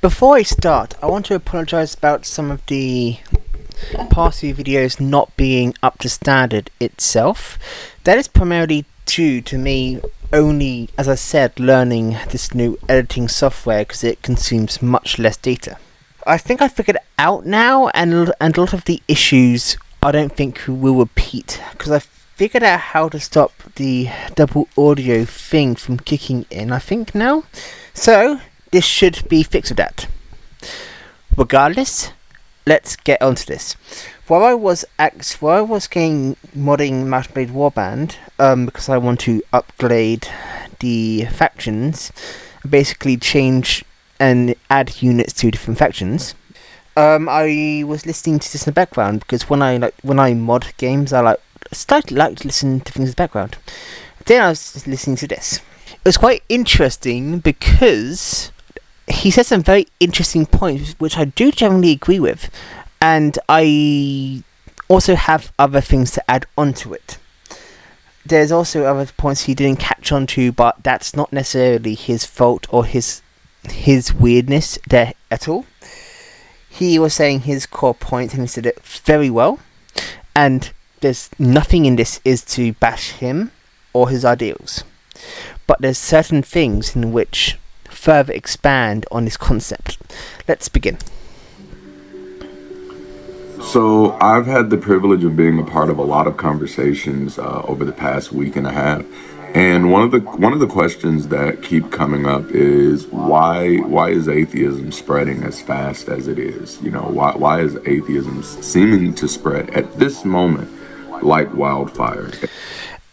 Before I start, I want to apologise about some of the past few videos not being up to standard itself. That is primarily due to me only, as I said, learning this new editing software because it consumes much less data. I think I figured it out now, and a lot of the issues I don't think will repeat because I figured out how to stop the double audio thing from kicking in, I think now. So this should be fixed with that. Regardless, let's get onto this. While I was modding Mountain Blade Warband, because I want to upgrade the factions, basically change and add units to different factions, I was listening to this in the background because when I mod games, I slightly like to listen to things in the background. Then I was just listening to this. It was quite interesting because he said some very interesting points, which I do generally agree with, and I also have other things to add onto it. There's also other points he didn't catch on to, but that's not necessarily his fault or his weirdness there at all. He was saying his core point, and he said it very well, and there's nothing in this is to bash him or his ideals, but there's certain things in which further expand on this concept. Let's begin. So I've had the privilege of being a part of a lot of conversations over the past week and a half, and one of the questions that keep coming up is why is atheism spreading as fast as it is? You know, why is atheism seeming to spread at this moment like wildfire?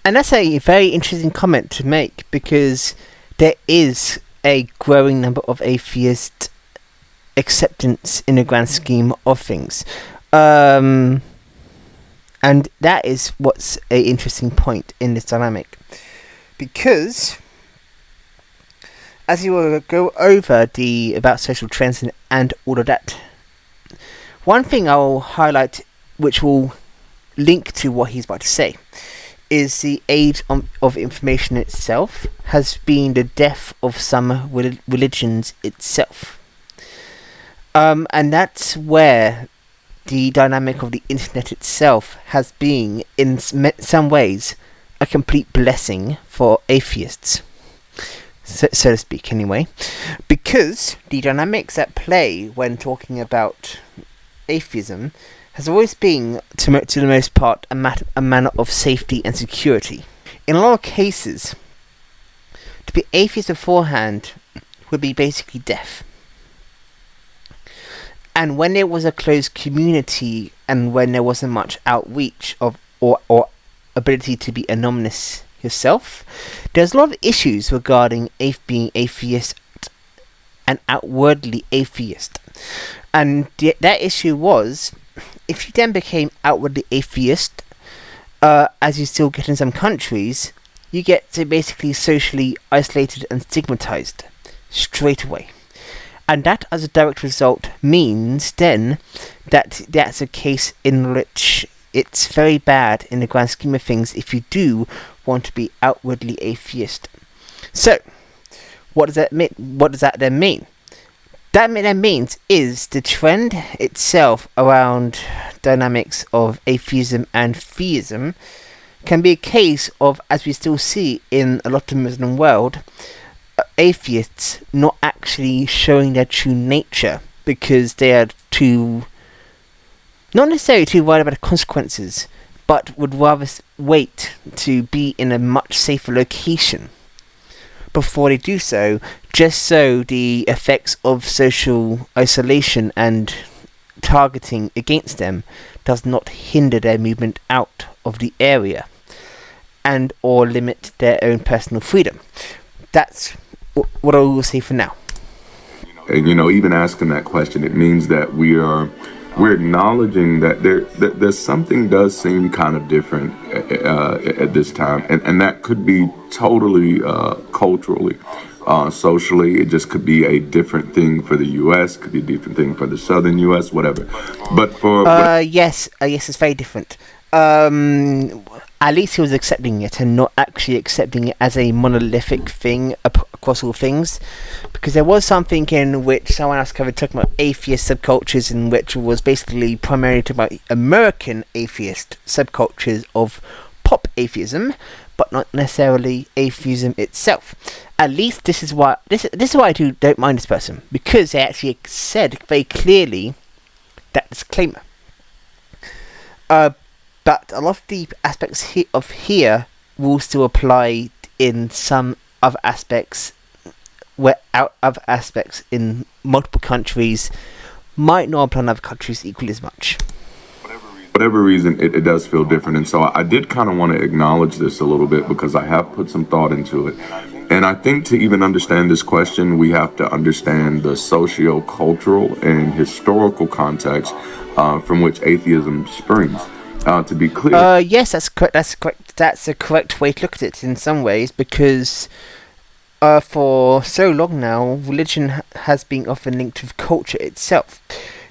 And that's a very interesting comment to make because there is a growing number of atheist acceptance in the grand scheme of things. And that is what's an interesting point in this dynamic. Because, as you will go over about social trends and all of that, one thing I'll highlight, which will link to what he's about to say, is the age of information itself has been the death of some religions itself. And that's where the dynamic of the internet itself has been, in some ways, a complete blessing for atheists, so to speak anyway, because the dynamics at play when talking about atheism has always been, to the most part, a manner of safety and security. In a lot of cases, to be atheist beforehand would be basically death. And when there was a closed community and when there wasn't much outreach or ability to be anonymous yourself, there's a lot of issues regarding being atheist and outwardly atheist. And that issue was, if you then became outwardly atheist, as you still get in some countries, you get to basically socially isolated and stigmatized straight away. And that, as a direct result, means then that that's a case in which it's very bad in the grand scheme of things if you do want to be outwardly atheist. So, what does that mean? What does that then mean? That then means is the trend itself around dynamics of atheism and theism can be a case of, as we still see in a lot of the Muslim world, atheists not actually showing their true nature because they are not necessarily too worried about the consequences, but would rather wait to be in a much safer location before they do so, just so the effects of social isolation and targeting against them does not hinder their movement out of the area and or limit their own personal freedom. That's what I will say for now. And even asking that question, it means that we're acknowledging that there's something does seem kind of different at this time, and that could be totally culturally, socially. It just could be a different thing for the U.S., could be a different thing for the southern U.S., whatever. But for yes, it's very different. at least he was accepting it and not actually accepting it as a monolithic thing across all things. Because there was something in which someone else covered talking about atheist subcultures, in which was basically primarily talking about American atheist subcultures of pop atheism, but not necessarily atheism itself. At least this is why I don't mind this person, because they actually said very clearly that disclaimer. But a lot of the aspects of here will still apply in some other aspects, where other aspects in multiple countries might not apply in other countries equally as much. Whatever reason, it does feel different. And so I did kind of want to acknowledge this a little bit, because I have put some thought into it. And I think to even understand this question, we have to understand the socio-cultural and historical context from which atheism springs. To be clear. Yes, that's correct. That's a correct way to look at it in some ways, because for so long now, religion has been often linked with culture itself.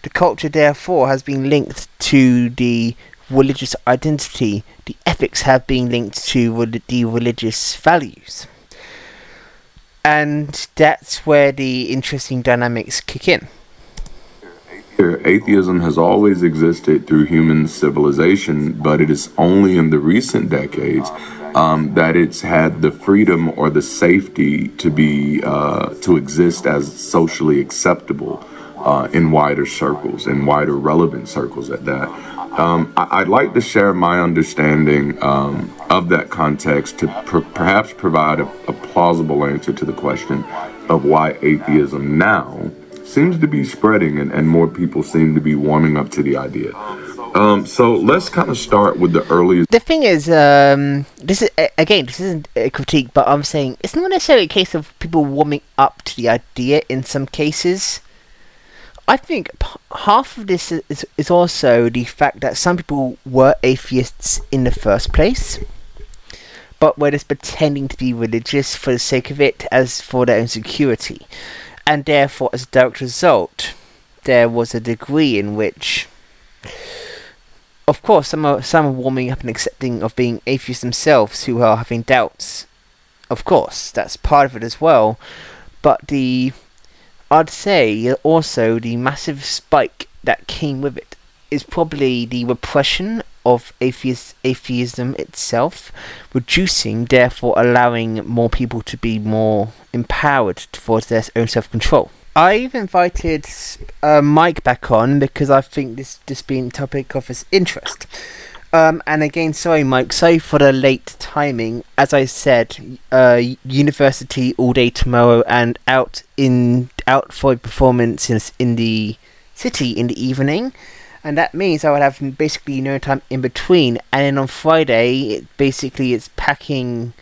The culture, therefore, has been linked to the religious identity. The ethics have been linked to the religious values. And that's where the interesting dynamics kick in. Atheism has always existed through human civilization, but it is only in the recent decades that it's had the freedom or the safety to be to exist as socially acceptable in wider circles, in wider relevant circles at that. I'd like to share my understanding of that context to perhaps provide a plausible answer to the question of why atheism now seems to be spreading and more people seem to be warming up to the idea. So let's kind of start with the earliest. The thing is, this isn't a critique, but I'm saying it's not necessarily a case of people warming up to the idea in some cases. I think half of this is also the fact that some people were atheists in the first place, but were just pretending to be religious for the sake of it, as for their own security. And therefore, as a direct result, there was a degree in which, of course, some are warming up and accepting of being atheists themselves who are having doubts. Of course, that's part of it as well. But I'd say also the massive spike that came with it is probably the repression of atheism itself, reducing, therefore allowing more people to be more empowered towards their own self-control. I've invited Mike back on because I think this being a topic of his interest. And again, sorry Mike, sorry for the late timing. As I said, university all day tomorrow and out for a performance in the city in the evening. And that means I would have basically no time in between. And then on Friday, it's packing.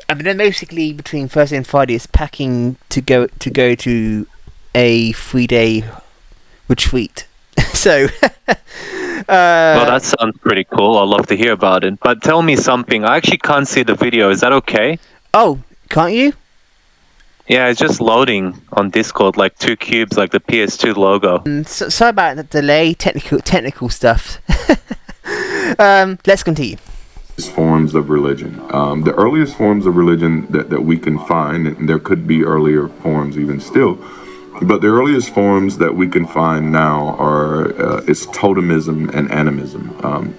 And then basically between Thursday and Friday, it's packing to go to a 3-day retreat. So. Well, that sounds pretty cool. I'd love to hear about it. But tell me something. I actually can't see the video. Is that okay? Oh, can't you? Yeah, it's just loading on Discord, like 2 cubes, like the PS2 logo. Sorry about the delay, technical stuff. Let's continue. Forms of religion. The earliest forms of religion that we can find, and there could be earlier forms even still, but the earliest forms that we can find now is totemism and animism,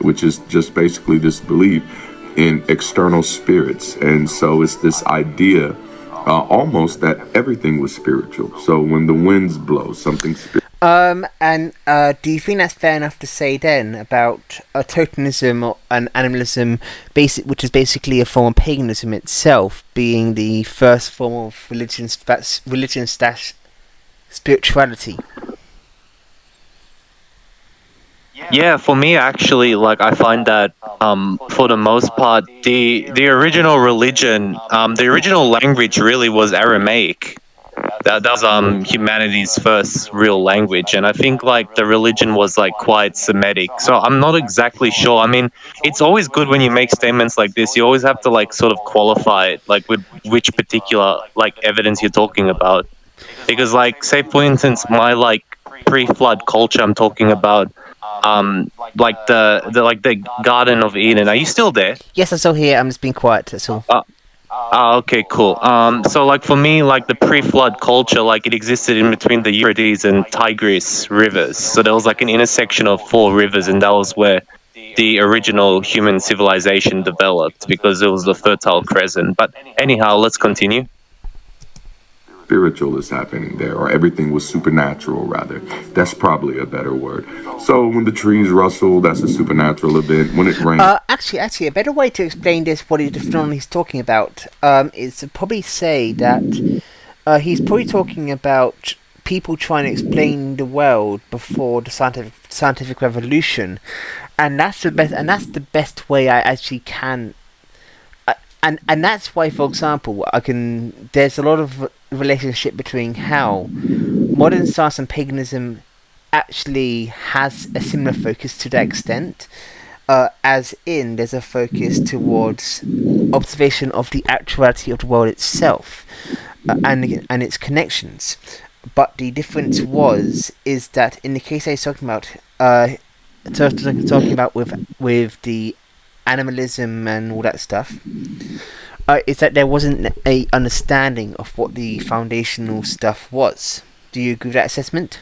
which is just basically this belief in external spirits. And so it's this idea almost that everything was spiritual. So when the winds blow, something spiritual. Do you think that's fair enough to say then about totemism and animalism, which is basically a form of paganism itself, being the first form of religion / spirituality? Yeah, for me actually, like I find that for the most part, the original religion, the original language really was Aramaic. That was humanity's first real language, and I think like the religion was like quite Semitic. So I'm not exactly sure. I mean, it's always good when you make statements like this. You always have to like sort of qualify it, like with which particular like evidence you're talking about. Because like, say for instance, my like pre-flood culture I'm talking about, like the Garden of Eden. Are you still there? Yes, I'm still here. I'm just being quiet. That's all. Okay, cool. So like for me, like the pre-flood culture, like it existed in between the Euphrates and Tigris rivers. So there was like an intersection of four rivers, and that was where the original human civilization developed because it was the Fertile Crescent. But anyhow, let's continue. Spiritual is happening there, or everything was supernatural, rather. That's probably a better word. So when the trees rustle, that's a supernatural event. When it rains, Actually, a better way to explain this, what the phenomenon he's talking about, is to probably say that he's probably talking about people trying to explain the world before the scientific revolution, and that's the best. And that's the best way I actually can. And that's why, for example, there's a lot of relationship between how modern science and paganism actually has a similar focus to that extent, as in there's a focus towards observation of the actuality of the world itself, and its connections. But the difference is that in the case I was talking about, with the animalism and all that stuff, is that there wasn't a understanding of what the foundational stuff was. Do you agree with that assessment?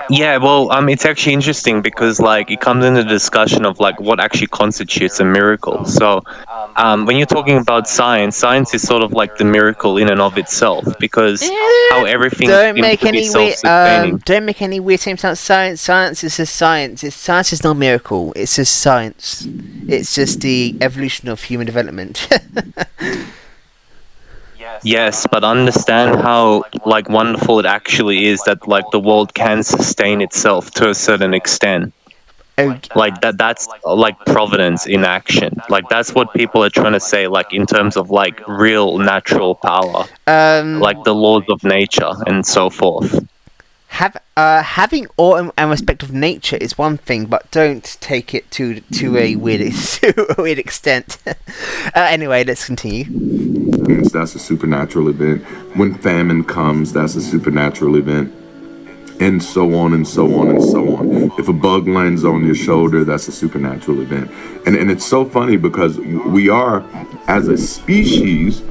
Yeah, well, it's actually interesting because like it comes into the discussion of like what actually constitutes a miracle. So, when you're talking about science, science is sort of like the miracle in and of itself because how everything seems to be self-sustaining. Don't make any weird claims about science. Science is just science. Science is not a miracle. It's just science. It's just the evolution of human development. Yes, but understand how like wonderful it actually is that like the world can sustain itself to a certain extent. Like that's like providence in action. Like that's what people are trying to say, like in terms of like real natural power. Like the laws of nature and so forth. Having awe and respect of nature is one thing, but don't take it to a weird extent. Anyway, let's continue. that's a supernatural event. When famine comes, that's a supernatural event. And so on and so on and so on. If a bug lands on your shoulder, that's a supernatural event. And it's so funny because we are, as a species,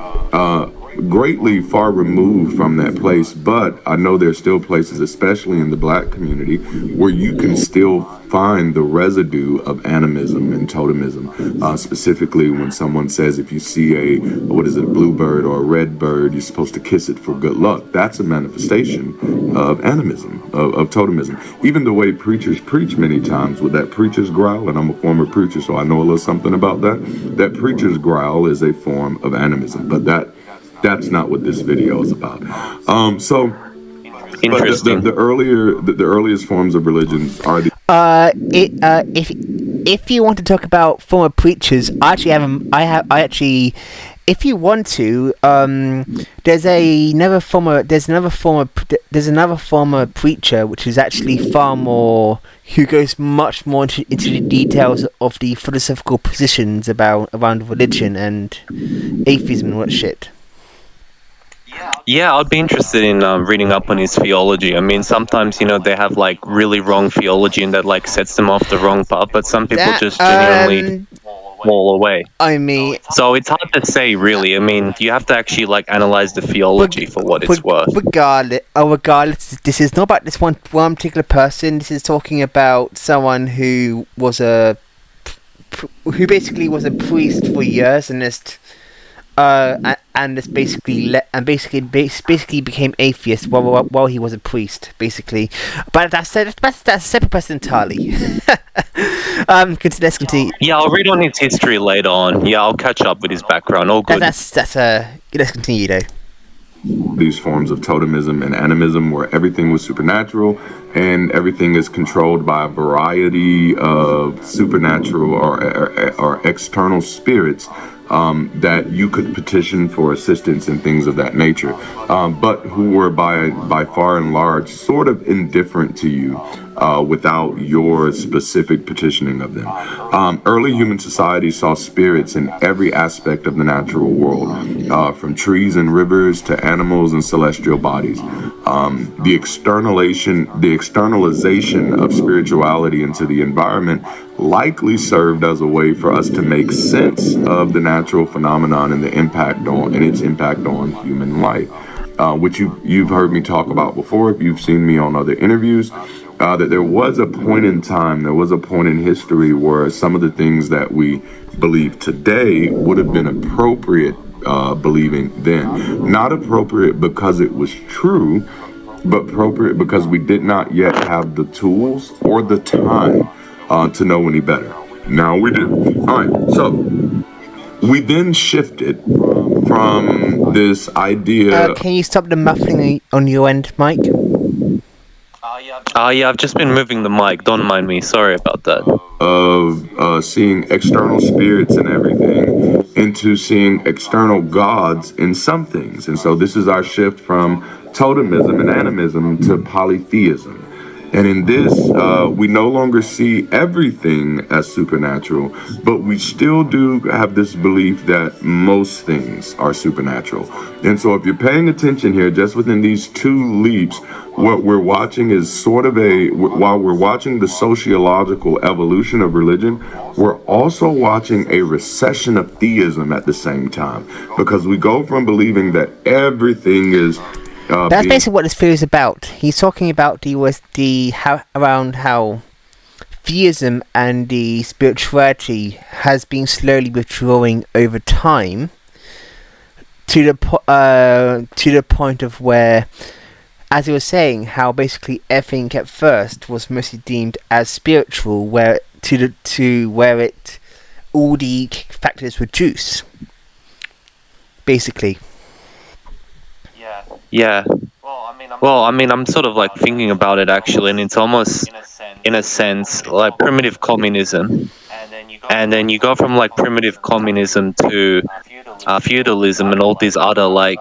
greatly far removed from that place, but I know there's still places, especially in the black community, where you can still find the residue of animism and totemism. Specifically, when someone says if you see a bluebird or a red bird, you're supposed to kiss it for good luck. That's a manifestation of animism, of totemism. Even the way preachers preach many times with that preacher's growl, and I'm a former preacher, so I know a little something about that. That preacher's growl is a form of animism, but that's not what this video is about. Interesting. The earliest forms of religion are the. If you want to talk about former preachers, if you want to, there's another former preacher which is actually far more, who goes much more into the details of the philosophical positions around religion and atheism and all that shit. Yeah, I'd be interested in reading up on his theology. I mean, sometimes, they have, like, really wrong theology and that, like, sets them off the wrong path, but some people just genuinely fall away. I mean... So it's hard to say, really. I mean, you have to actually, like, analyze the theology for what it's worth. Regardless, this is not about this one particular person. This is talking about someone who basically was a priest for years and just... and this basically became atheist while he was a priest, basically. But that's a separate person entirely. Let's continue. Yeah, I'll read on his history later on. Yeah, I'll catch up with his background. All good. Let's continue though. These forms of totemism and animism, where everything was supernatural and everything is controlled by a variety of supernatural or external spirits. That you could petition for assistance and things of that nature, but who were by far and large sort of indifferent to you without your specific petitioning of them. Early human society saw spirits in every aspect of the natural world, from trees and rivers to animals and celestial bodies. the externalization of spirituality into the environment likely served as a way for us to make sense of the natural phenomenon and its impact on human life, which you've heard me talk about before if you've seen me on other interviews. That there was a point in time, there was a point in history where some of the things that we believe today would have been appropriate believing then. Not appropriate because it was true, but appropriate because we did not yet have the tools or the time to know any better. Now we do. All right, so we then shifted from this idea. Can you stop the muffling on your end, Mike? Yeah, I've just been moving the mic. Don't mind me. Sorry about that. Of seeing external spirits and everything into seeing external gods in some things. And so this is our shift from totemism and animism to polytheism. And in this, we no longer see everything as supernatural, but we still do have this belief that most things are supernatural. And so if you're paying attention here, just within these two leaps, what we're watching is sort of while we're watching the sociological evolution of religion, we're also watching a recession of theism at the same time, because we go from believing that everything is that's basically what this video is about. He's talking about how theism and the spirituality has been slowly withdrawing over time to the point of where, as he was saying, how basically everything at first was mostly deemed as spiritual, where all the factors reduce, basically. Yeah. Well, I mean, I'm sort of like thinking about it actually, and it's almost, in a sense, like primitive communism. And then you go from like primitive communism to feudalism and all these other like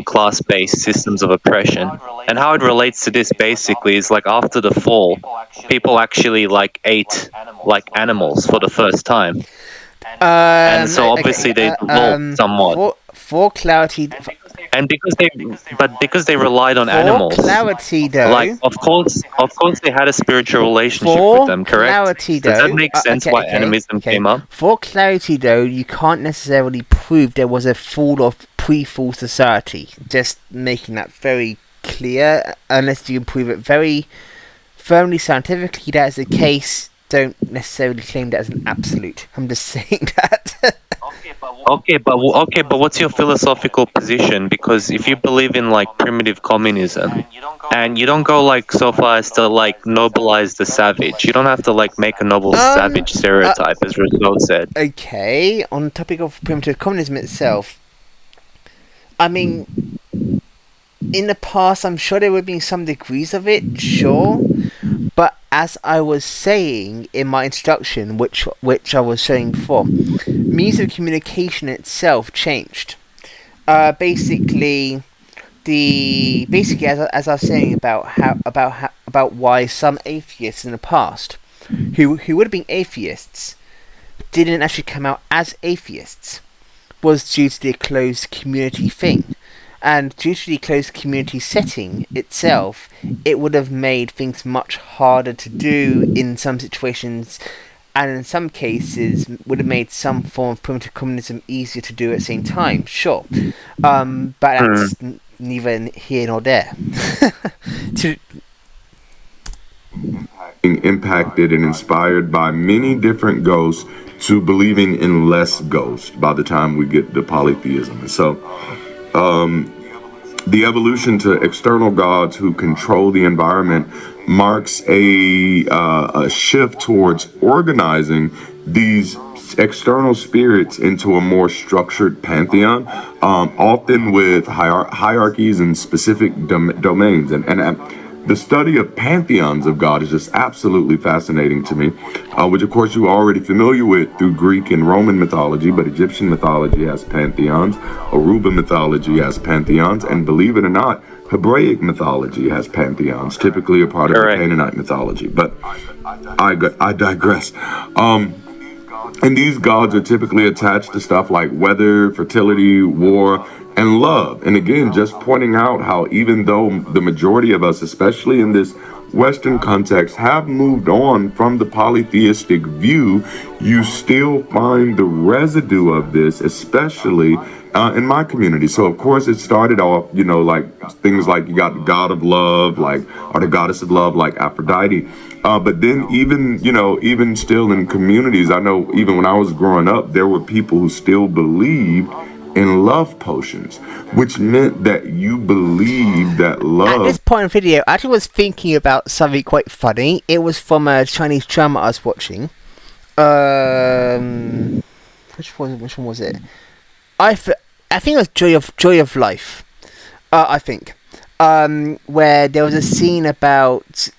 class-based systems of oppression. And how it relates to this basically is like after the fall, people actually like ate like animals for the first time. And so obviously they evolved somewhat. For clarity, and because they relied on animals. For clarity, though, like of course they had a spiritual relationship with them. Correct? Clarity, though, does that make sense? Why animism came up? For clarity, though, you can't necessarily prove there was a fall or pre-fall society. Just making that very clear, unless you can prove it very firmly scientifically that is the case. Don't necessarily claim that as an absolute. I'm just saying that. Okay, but what's your philosophical position? Because if you believe in like primitive communism, and you don't go like so far as to like nobilize the savage, you don't have to like make a noble savage stereotype, as Rousseau said. Okay, on the topic of primitive communism itself, I mean, in the past, I'm sure there would be some degrees of it, sure. But as I was saying in my introduction, which I was saying before, means of communication itself changed. Basically, as I was saying about why some atheists in the past, who would have been atheists, didn't actually come out as atheists, was due to the closed community thing. And due to the closed community setting itself, it would have made things much harder to do in some situations, and in some cases would have made some form of primitive communism easier to do at the same time, sure. But that's neither here nor there. Impacted and inspired by many different ghosts to believing in less ghosts by the time we get to polytheism. And so the evolution to external gods who control the environment marks a shift towards organizing these external spirits into a more structured pantheon, often with hierarchies and specific domains. And the study of pantheons of God is just absolutely fascinating to me, which of course you're already familiar with through Greek and Roman mythology, but Egyptian mythology has pantheons, Aruba mythology has pantheons, and believe it or not, Hebraic mythology has pantheons, typically a part of the Canaanite mythology. But I digress. And these gods are typically attached to stuff like weather, fertility, war, and love. And again, just pointing out how even though the majority of us, especially in this Western context, have moved on from the polytheistic view, you still find the residue of this, especially in my community. So of course it started off, like things like you got the god of love, like, or the goddess of love, like Aphrodite. But then even still in communities, I know even when I was growing up, there were people who still believed in love potions, which meant that you believe that love. At this point in the video, I actually was thinking about something quite funny. It was from a Chinese drama I was watching. Which one was it? I think it was Joy of Life. I think. Where there was a scene about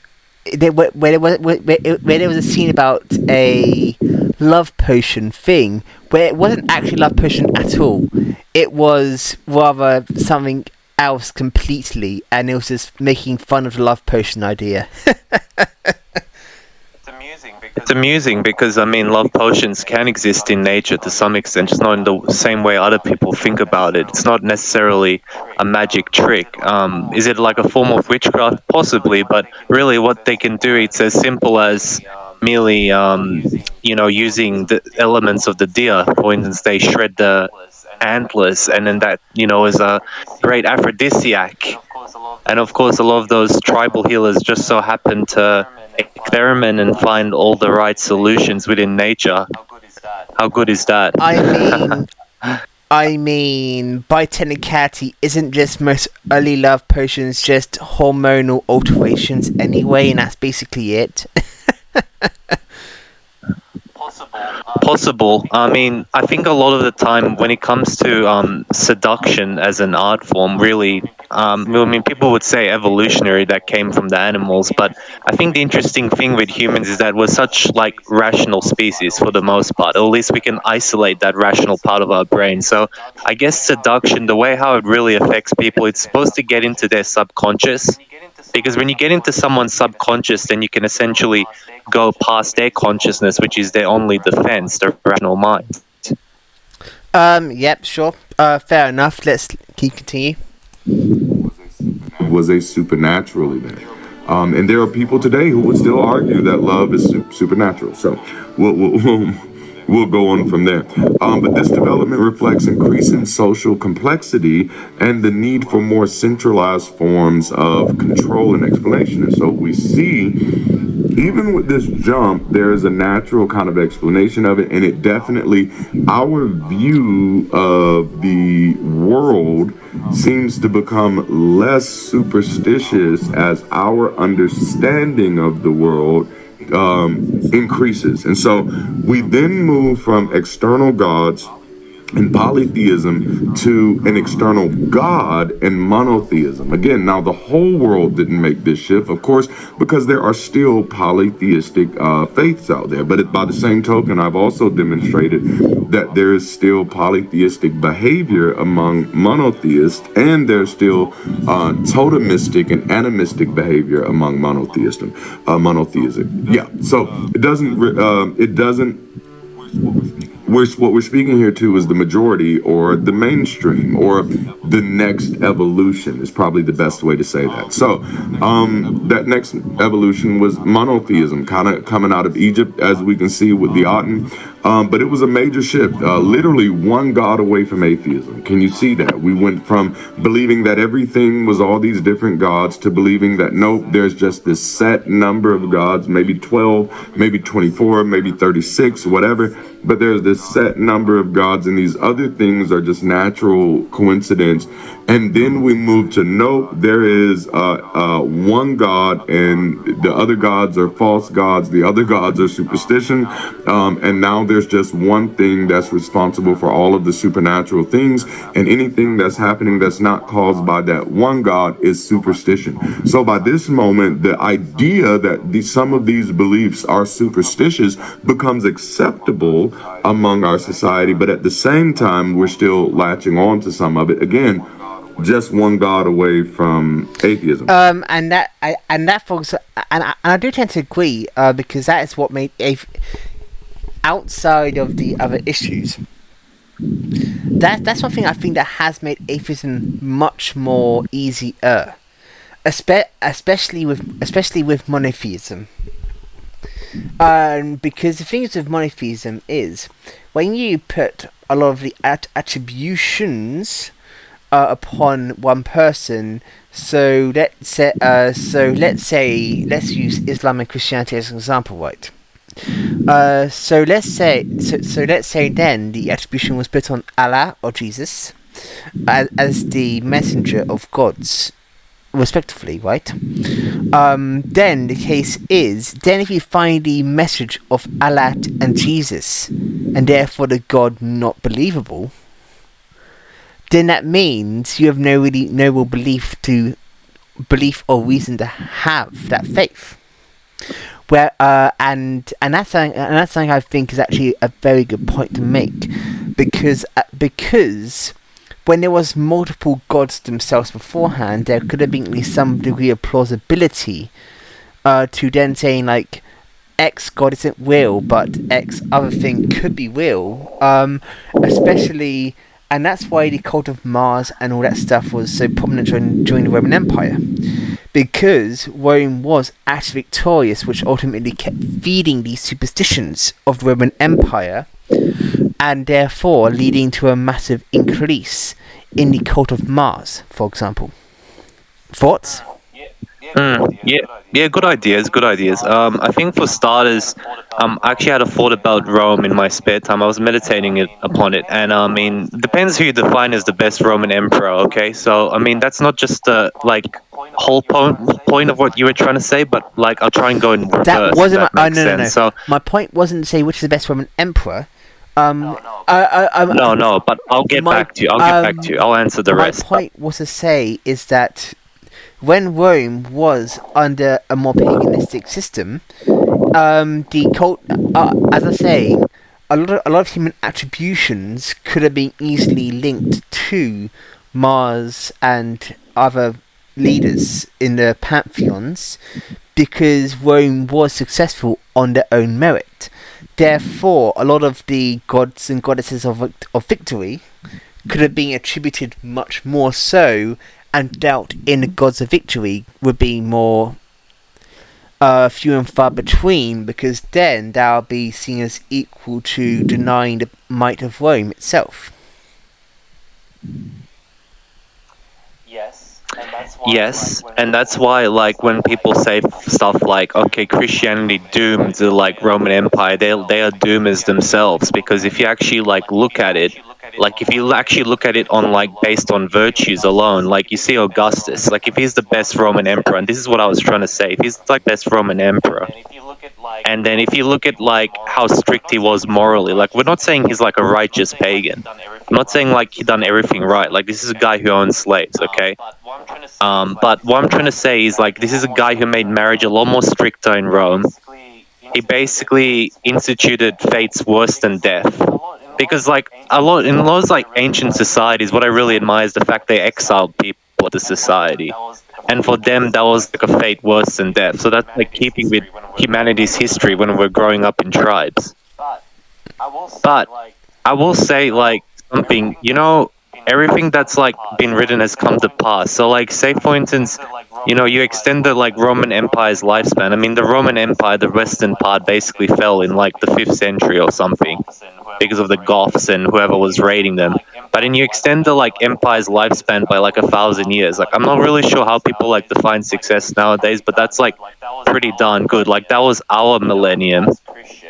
where there was a scene about a love potion thing where it wasn't actually love potion at all. It was rather something else completely, and it was just making fun of the love potion idea. It's amusing because I mean, love potions can exist in nature to some extent, just not in the same way other people think about it. It's not necessarily a magic trick. Is it like a form of witchcraft? Possibly, but really, what they can do, it's as simple as merely, using the elements of the deer. For instance, they shred the antlers, and then that, is a great aphrodisiac. And of course, a lot of those tribal healers just so happen to experiment and find all the right solutions within nature. How good is that? I mean, by technicality, isn't just most early love potions just hormonal alterations anyway, and that's basically it? Possible. I mean, I think a lot of the time when it comes to seduction as an art form, really, people would say evolutionary, that came from the animals, but I think the interesting thing with humans is that we're such like rational species for the most part, or at least we can isolate that rational part of our brain. So I guess seduction, the way how it really affects people, it's supposed to get into their subconscious. Because when you get into someone's subconscious, then you can essentially go past their consciousness, which is their only defense, their rational mind. Yep, sure. Fair enough. Let's continue. Was a supernatural event. And there are people today who would still argue that love is supernatural. So we'll go on from there. But this development reflects increasing social complexity and the need for more centralized forms of control and explanation. And so we see, even with this jump, there is a natural kind of explanation of it. And it definitely, our view of the world seems to become less superstitious as our understanding of the world increases. And so we then move from external gods and polytheism to an external God and monotheism. Again, now the whole world didn't make this shift, of course, because there are still polytheistic faiths out there. But by the same token, I've also demonstrated that there is still polytheistic behavior among monotheists, and there's still totemistic and animistic behavior among monotheism. Yeah. So it doesn't. What we're speaking here to is the majority, or the mainstream, or the next evolution is probably the best way to say that. So that next evolution was monotheism, kind of coming out of Egypt, as we can see with the Aten. But it was a major shift, literally one God away from atheism. Can you see that? We went from believing that everything was all these different gods to believing that, nope, there's just this set number of gods, maybe 12, maybe 24, maybe 36, whatever. But there's this set number of gods, and these other things are just natural coincidence. And then we move to, nope, there is one God, and the other gods are false gods. The other gods are superstition. And now there's just one thing that's responsible for all of the supernatural things, and anything that's happening that's not caused by that one God is superstition. So by this moment, the idea that some of these beliefs are superstitious becomes acceptable among our society, but at the same time, we're still latching on to some of it. Again, just one God away from atheism. And I do tend to agree, because that is what made outside of the other issues, That's one thing I think that has made atheism much more easier, especially with monotheism. Because the thing is with monotheism is when you put a lot of the attributions upon one person. So let's use Islam and Christianity as an example, right? So let's say then the attribution was put on Allah or Jesus as the messenger of gods, respectively, right? Then the case is, then if you find the message of Allah and Jesus, and therefore the God not believable, then that means you have no real belief or reason to have that faith. Where and that's something I think is actually a very good point to make, because when there was multiple gods themselves beforehand, there could have been at least some degree of plausibility to then saying like X god isn't real, but X other thing could be real. Especially, and that's why the cult of Mars and all that stuff was so prominent during the Roman Empire. Because Rome was actually victorious, which ultimately kept feeding these superstitions of the Roman Empire, and therefore leading to a massive increase in the cult of Mars, for example. Thoughts? Yeah, good ideas. I think for starters, I actually had a thought about Rome in my spare time. I was meditating upon it, and I mean, depends who you define as the best Roman emperor. Okay, so I mean, that's not just the whole point of what you were trying to say, but like I'll try and go in reverse. That wasn't that makes sense. So my point wasn't to say which is the best Roman emperor. No, but I'll get back to you. I'll answer the rest. My point was to say is that when Rome was under a more paganistic system, the cult, as I say, a lot of human attributions could have been easily linked to Mars and other leaders in the pantheons, because Rome was successful on their own merit. Therefore, a lot of the gods and goddesses of victory could have been attributed much more so, and dealt in the gods of victory would be more few and far between, because then that would be seen as equal to denying the might of Rome itself. Yes, and that's why like when people say stuff like, okay, Christianity doomed the like Roman Empire, they are doomers themselves, because if you actually like look at it, like if you actually look at it on like based on virtues alone, like you see Augustus, like if he's the best Roman emperor, and this is what I was trying to say, if he's like best Roman emperor, and then if you look at like how strict he was morally, like we're not saying he's like a righteous pagan, I'm not saying like he done everything right, like this is a guy who owned slaves, okay? But what I'm trying to say is like this is a guy who made marriage a lot more stricter in Rome. He basically instituted fates worse than death. Because like in a lot of like ancient societies, what I really admire is the fact they exiled people of the society. And for them that was like a fate worse than death. So that's like keeping with humanity's history when we're growing up in tribes. But I will say like something, you know, everything that's like been written has come to pass. So like say for instance, you know, you extend the like Roman Empire's lifespan. I mean the Roman Empire, the western part basically fell in like the 5th century or something because of the Goths and whoever was raiding them. But then you extend the like empire's lifespan by like 1,000 years. Like I'm not really sure how people like define success nowadays, but that's like pretty darn good. Like that was our millennium,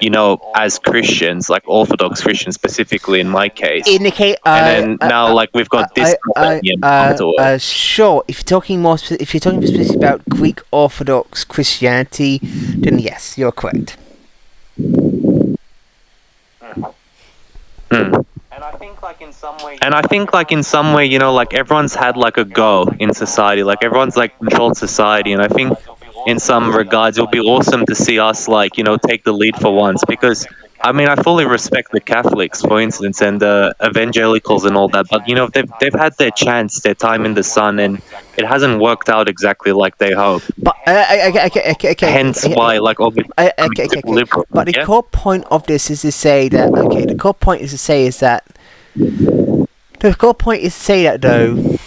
you know, as Christians, like Orthodox Christians specifically in my case. And then now like we've got this millennium afterwards. Sure. If you're talking specifically about Greek Orthodox Christianity, then yes, you're correct. And I think like in some way, you know, like everyone's had like a go in society, like everyone's like controlled society, and I think in some regards it would be awesome to see us like, you know, take the lead for once, because I mean I fully respect the Catholics, for instance, and the evangelicals and all that, but you know they've had their chance, their time in the sun, and it hasn't worked out exactly like they hoped. But Hence why like obviously But the core point of this is to say that is that The core point is to say that though,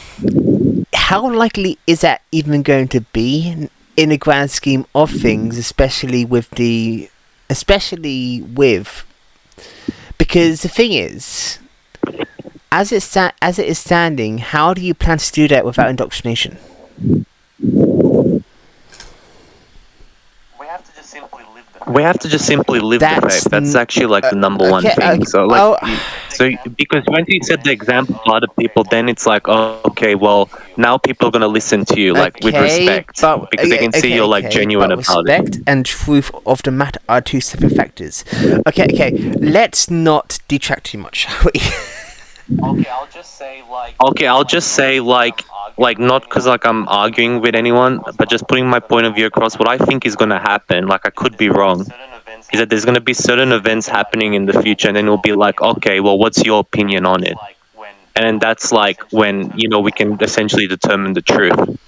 how likely is that even going to be in the grand scheme of things, especially with because the thing is, as it is standing, how do you plan to do that without indoctrination? We have to just simply live the faith. That's actually like the number one thing. So because when you set the example for other people, then it's like, oh, okay, well, now people are gonna listen to you like with respect because they can see you're like genuine about respect it. And truth of the matter are two separate factors. Okay, let's not detract too much, shall we? Okay, I'll just say like not because like I'm arguing with anyone, but just putting my point of view across. What I think is gonna happen, like I could be wrong, is that there's gonna be certain events happening in the future, and then it'll be like, okay, well, what's your opinion on it? And then that's like when we can essentially determine the truth.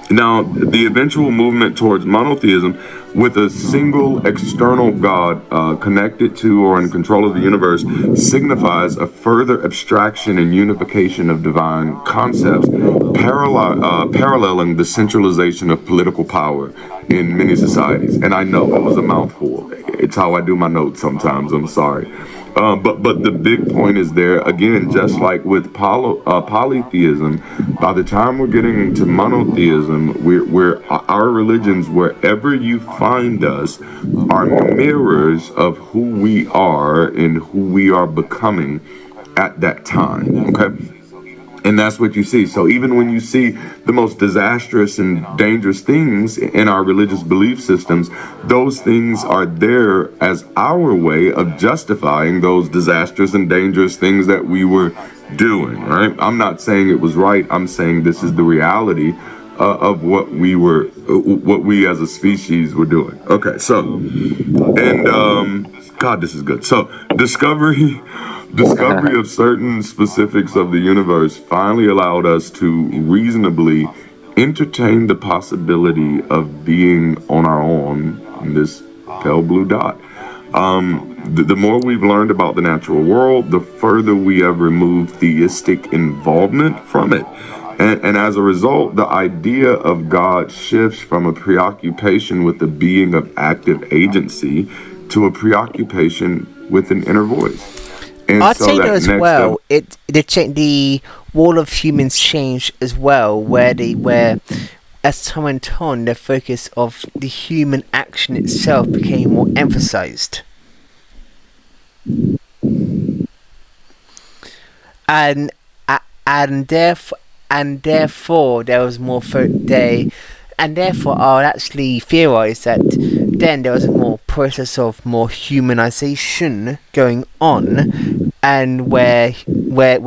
Now, the eventual movement towards monotheism with a single external God connected to or in control of the universe signifies a further abstraction and unification of divine concepts, paralleling the centralization of political power in many societies. And I know it was a mouthful. It's how I do my notes sometimes. I'm sorry. But the big point is there again, just like with polytheism. By the time we're getting to monotheism, we're our religions, wherever you find us, are mirrors of who we are and who we are becoming at that time. Okay. And that's what you see. So even when you see the most disastrous and dangerous things in our religious belief systems, those things are there as our way of justifying those disastrous and dangerous things that we were doing, right? I'm not saying it was right. I'm saying this is the reality of what we as a species were doing. Okay, so, and God, this is good. So, discovery of certain specifics of the universe finally allowed us to reasonably entertain the possibility of being on our own in this pale blue dot. The more we've learned about the natural world, the further we have removed theistic involvement from it. And as a result, the idea of God shifts from a preoccupation with the being of active agency to a preoccupation with an inner voice. And I'd say that as well. The wall of humans changed as well, where as time went on, the focus of the human action itself became more emphasized, and therefore there was more and therefore I would actually theorize that then there was a more process of more humanization going on, and where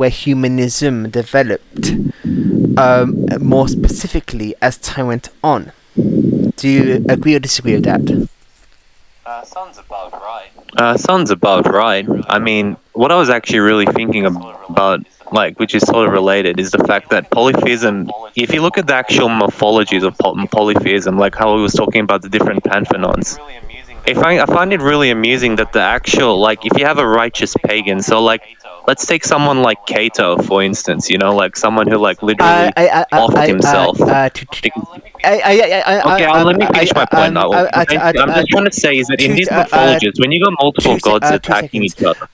humanism developed more specifically as time went on. Do you agree or disagree with that? Sounds about right. I mean, what I was actually really thinking about, like, which is sort of related, is the fact that polytheism, if you look at the actual morphologies of polytheism, like how we was talking about the different pantheons, I find it really amusing that the actual, like, if you have a righteous pagan, so, like, let's take someone like Cato, for instance, like someone who, like, literally offered himself. Okay, let me finish my point now. I'm just trying to say is that in these mythologies, when you got multiple gods attacking each other.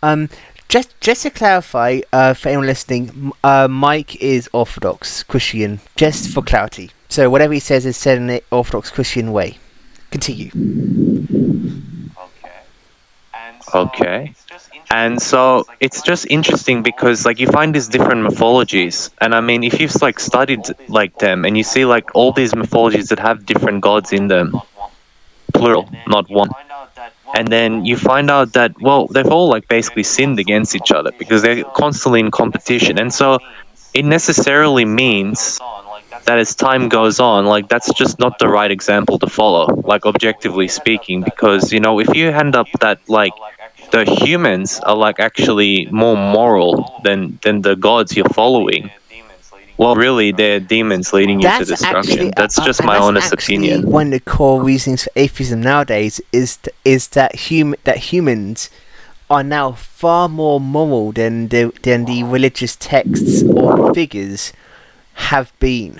Just to clarify, for anyone listening, Mike is Orthodox Christian, just for clarity. So whatever he says is said in the Orthodox Christian way. Continue. Okay. And so it's just interesting because, like, you find these different mythologies, and I mean, if you've like studied like them and you see like all these mythologies that have different gods in them, plural, not one, and then you find out that, well, they've all like basically sinned against each other because they're constantly in competition, and so it necessarily means that as time goes on, like, that's just not the right example to follow, like, objectively speaking, because if you end up that like the humans are like actually more moral than the gods you're following, well, really, they're demons leading you to destruction. That's just my honest opinion. One of the core reasons for atheism nowadays is that humans are now far more moral than the religious texts or figures have been,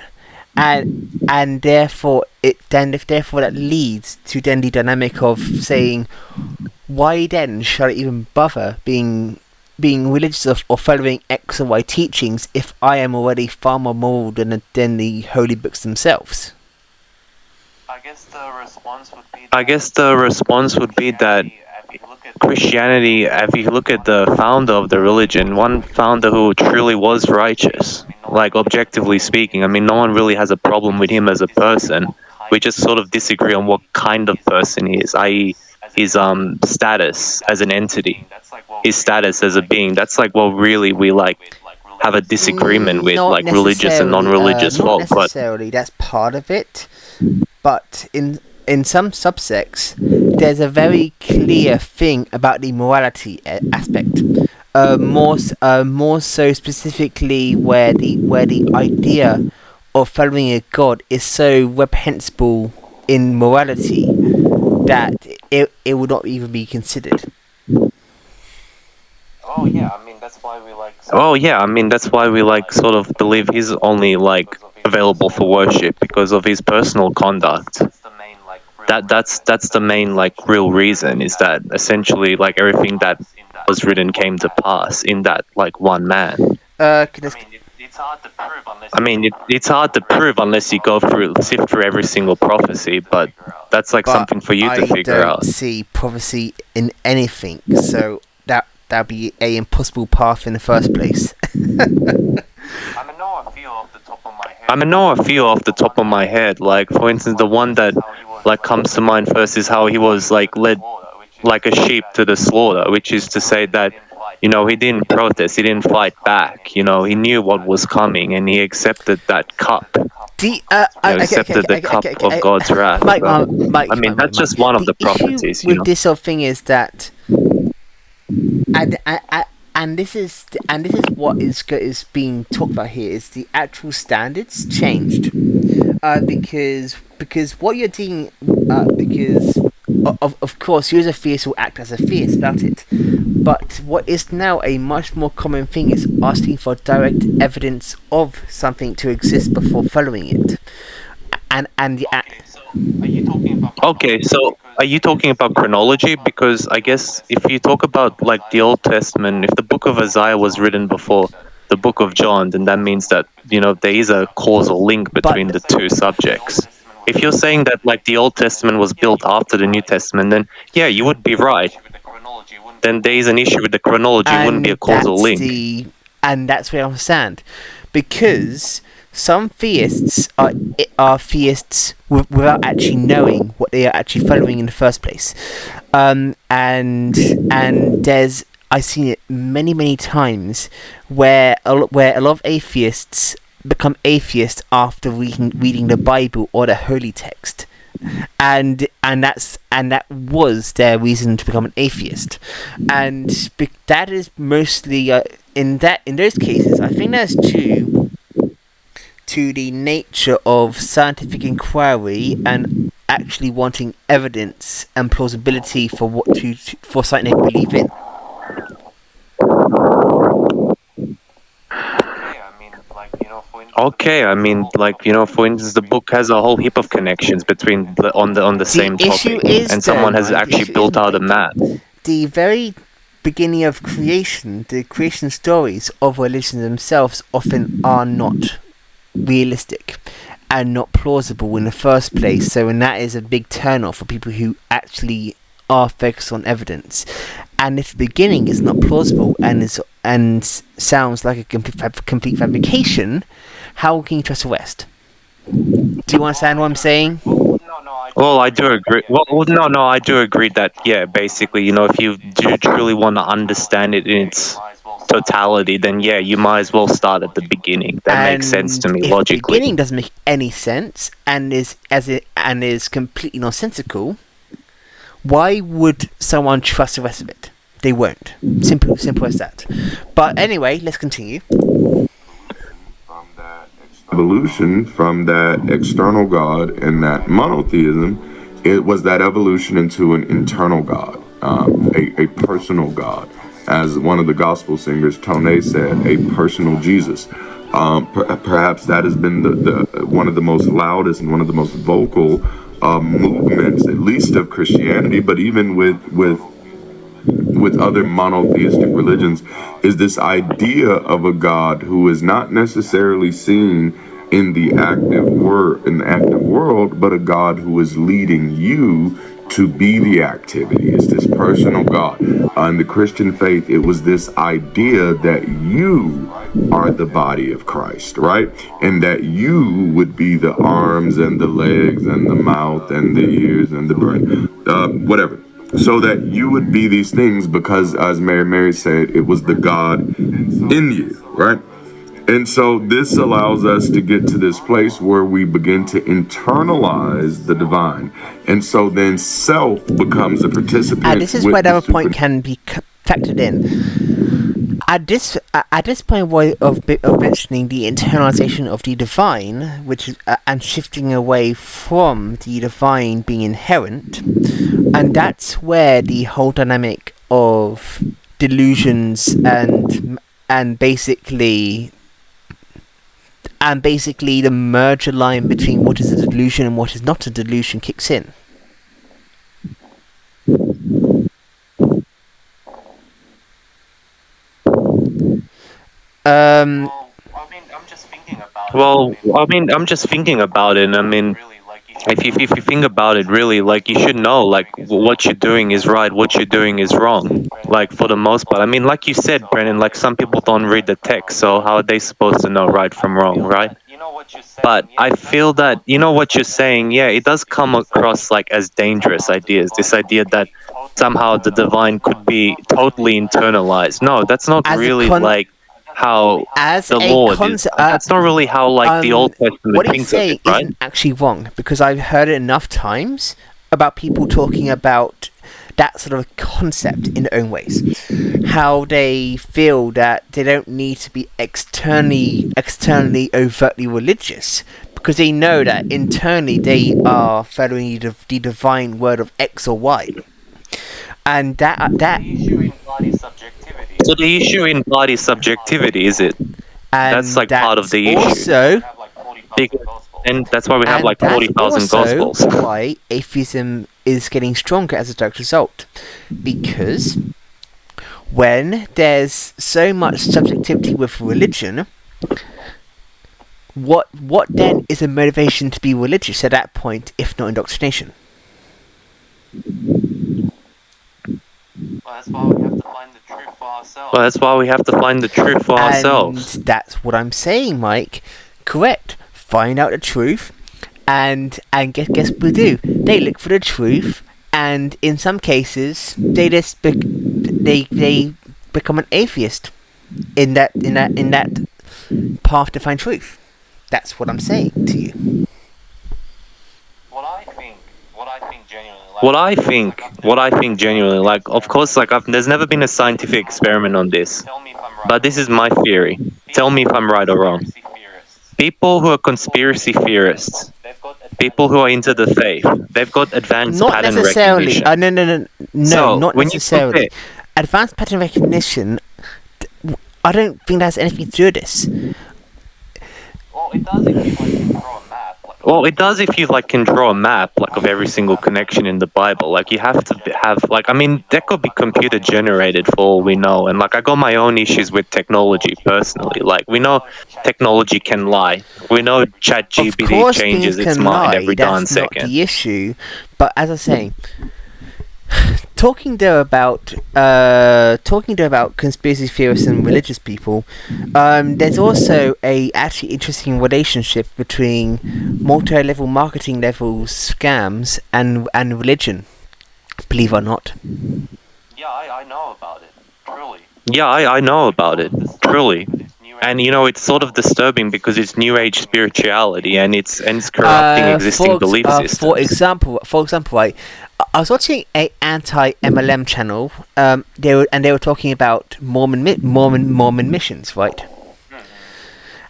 and therefore that leads to then the dynamic of saying, why then should I even bother being religious or following X or Y teachings if I am already far more moral than the holy books themselves? I guess the response would be that Christianity, if you look at the founder of the religion, one founder who truly was righteous, like objectively speaking, I mean, no one really has a problem with him as a person. We just sort of disagree on what kind of person he is, i.e., his status as an entity, his status as a being. That's like what really we like have a disagreement with, Not like religious and necessarily. non-religious Not folk. But necessarily. That's part of it. But in some subsects, there's a very clear thing about the morality aspect. More so specifically where the idea of following a god is so reprehensible in morality that it would not even be considered. Oh yeah, I mean that's why we like sort of believe he's only like available for worship because of his personal conduct. That's the main like real reason, is that essentially like everything that was written came to pass in that like one man. I mean, it's hard to prove unless you sift through every single prophecy, but that's like something for you to figure out. I don't see prophecy in anything, so that'd be a impossible path in the first place. I mean, no, I feel off the top of my head. Like, for instance, the one that like comes to mind first is how he was like led like a sheep to the slaughter, which is to say that, you know, he didn't protest, he didn't fight back. You know, he knew what was coming, and he accepted that cup. Accepted the cup of God's wrath. I mean, that's just one of the prophecies. The issue with this whole thing is that, and this is what is being talked about here, is the actual standards changed, because what you're doing, because of course you as a theist will act as a theist about it, but what is now a much more common thing is asking for direct evidence of something to exist before following it, Okay, so are you talking about chronology? Because I guess if you talk about like the Old Testament, if the book of Isaiah was written before the book of John, then that means that, you know, there is a causal link between the two subjects. If you're saying that like the Old Testament was built after the New Testament, then yeah, you would be right. Then there is an issue with the chronology, it wouldn't be a causal link. And that's where I understand. Because some theists are theists without actually knowing what they are actually following in the first place. And there's, I've seen it many times where a lot of atheists become atheists after reading the Bible or the holy text, and that was their reason to become an atheist, and that is mostly in those cases I think that's due to the nature of scientific inquiry and actually wanting evidence and plausibility for for something they believe in. Okay, I mean, like, you know, for instance, the book has a whole heap of connections between on the same topic, and someone has actually built out a map. The very beginning of creation, the creation stories of religions themselves often are not realistic and not plausible in the first place. So, and that is a big turn-off for people who actually are focused on evidence. And if the beginning is not plausible and sounds like a complete fabrication, how can you trust the rest? Do you understand what I'm saying? Well, I do agree. I do agree that, yeah, basically, you know, if you do truly want to understand it in its totality, then yeah, you might as well start at the beginning. That makes sense to me logically. If the beginning doesn't make any sense and is completely nonsensical, why would someone trust the rest of it? They won't. Simple as that. But anyway, let's continue. Evolution from that external God and that monotheism, it was that evolution into an internal God. a personal God. As one of the gospel singers, Tone, said, a personal Jesus. Perhaps that has been the one of the most loudest and one of the most vocal movements, at least of Christianity, but even with other monotheistic religions, is this idea of a God who is not necessarily seen in the active world, but a God who is leading you to be the activity. It's this personal God. In the Christian faith, it was this idea that you are the body of Christ, right? And that you would be the arms and the legs and the mouth and the ears and the brain, whatever. So that you would be these things because, as Mary said, it was the God in you, right? And so this allows us to get to this place where we begin to internalize the divine. And so then self becomes a participant. And this is where the point can be factored in. At this point of mentioning the internalization of the divine, which is and shifting away from the divine being inherent, and that's where the whole dynamic of delusions and basically the merger line between what is a delusion and what is not a delusion kicks in. I'm just thinking about it. I mean, if you think about it, really, like, you should know, like, what you're doing is right, what you're doing is wrong. Like, for the most part. I mean, like you said, Brennan, like, some people don't read the text, so how are they supposed to know right from wrong, right? But I feel that, you know what you're saying, yeah, it does come across, like, as dangerous ideas. This idea that somehow the divine could be totally internalized. No, that's not really, like, how the Lord is. That's not really how, like, the Old Testament thinks of it, right? Isn't actually wrong, because I've heard it enough times about people talking about that sort of concept in their own ways. How they feel that they don't need to be externally overtly religious, because they know that internally they are following the divine word of X or Y. And that So the issue in body subjectivity, is it? and That's like part of the also, issue. And that's why we have like 40,000 gospels. That's why atheism is getting stronger as a direct result. Because when there's so much subjectivity with religion, what then is a motivation to be religious at that point, if not indoctrination? Well, that's why we have to find the truth for ourselves. And that's what I'm saying, Mike. Correct. Find out the truth, and guess what we do? They look for the truth, and in some cases, they just they become an atheist in that path to find truth. That's what I'm saying to you. What I think genuinely, like, of course, like, there's never been a scientific experiment on this, but this is my theory. Tell me if I'm right or wrong. People who are conspiracy theorists, people who are into the faith, they've got advanced pattern recognition. No, not necessarily. Advanced pattern recognition, I don't think that has anything to do with this. Well, it does if you can draw a map, like, of every single connection in the Bible. Like, you have to have, like, I mean, that could be computer generated for all we know. And, like, I got my own issues with technology personally. Like, we know technology can lie. We know ChatGPT changes its mind every darn second. That's not the issue. But as I was saying, talking there about conspiracy theorists and religious people, there's also a actually interesting relationship between multi-level marketing level scams and religion, believe it or not. Yeah, I know about it, truly. Yeah, I know about it, truly. And, you know, it's sort of disturbing because it's New Age spirituality, and it's corrupting existing belief systems. For example, right, I was watching a anti-MLM channel. They were talking about Mormon missions, right?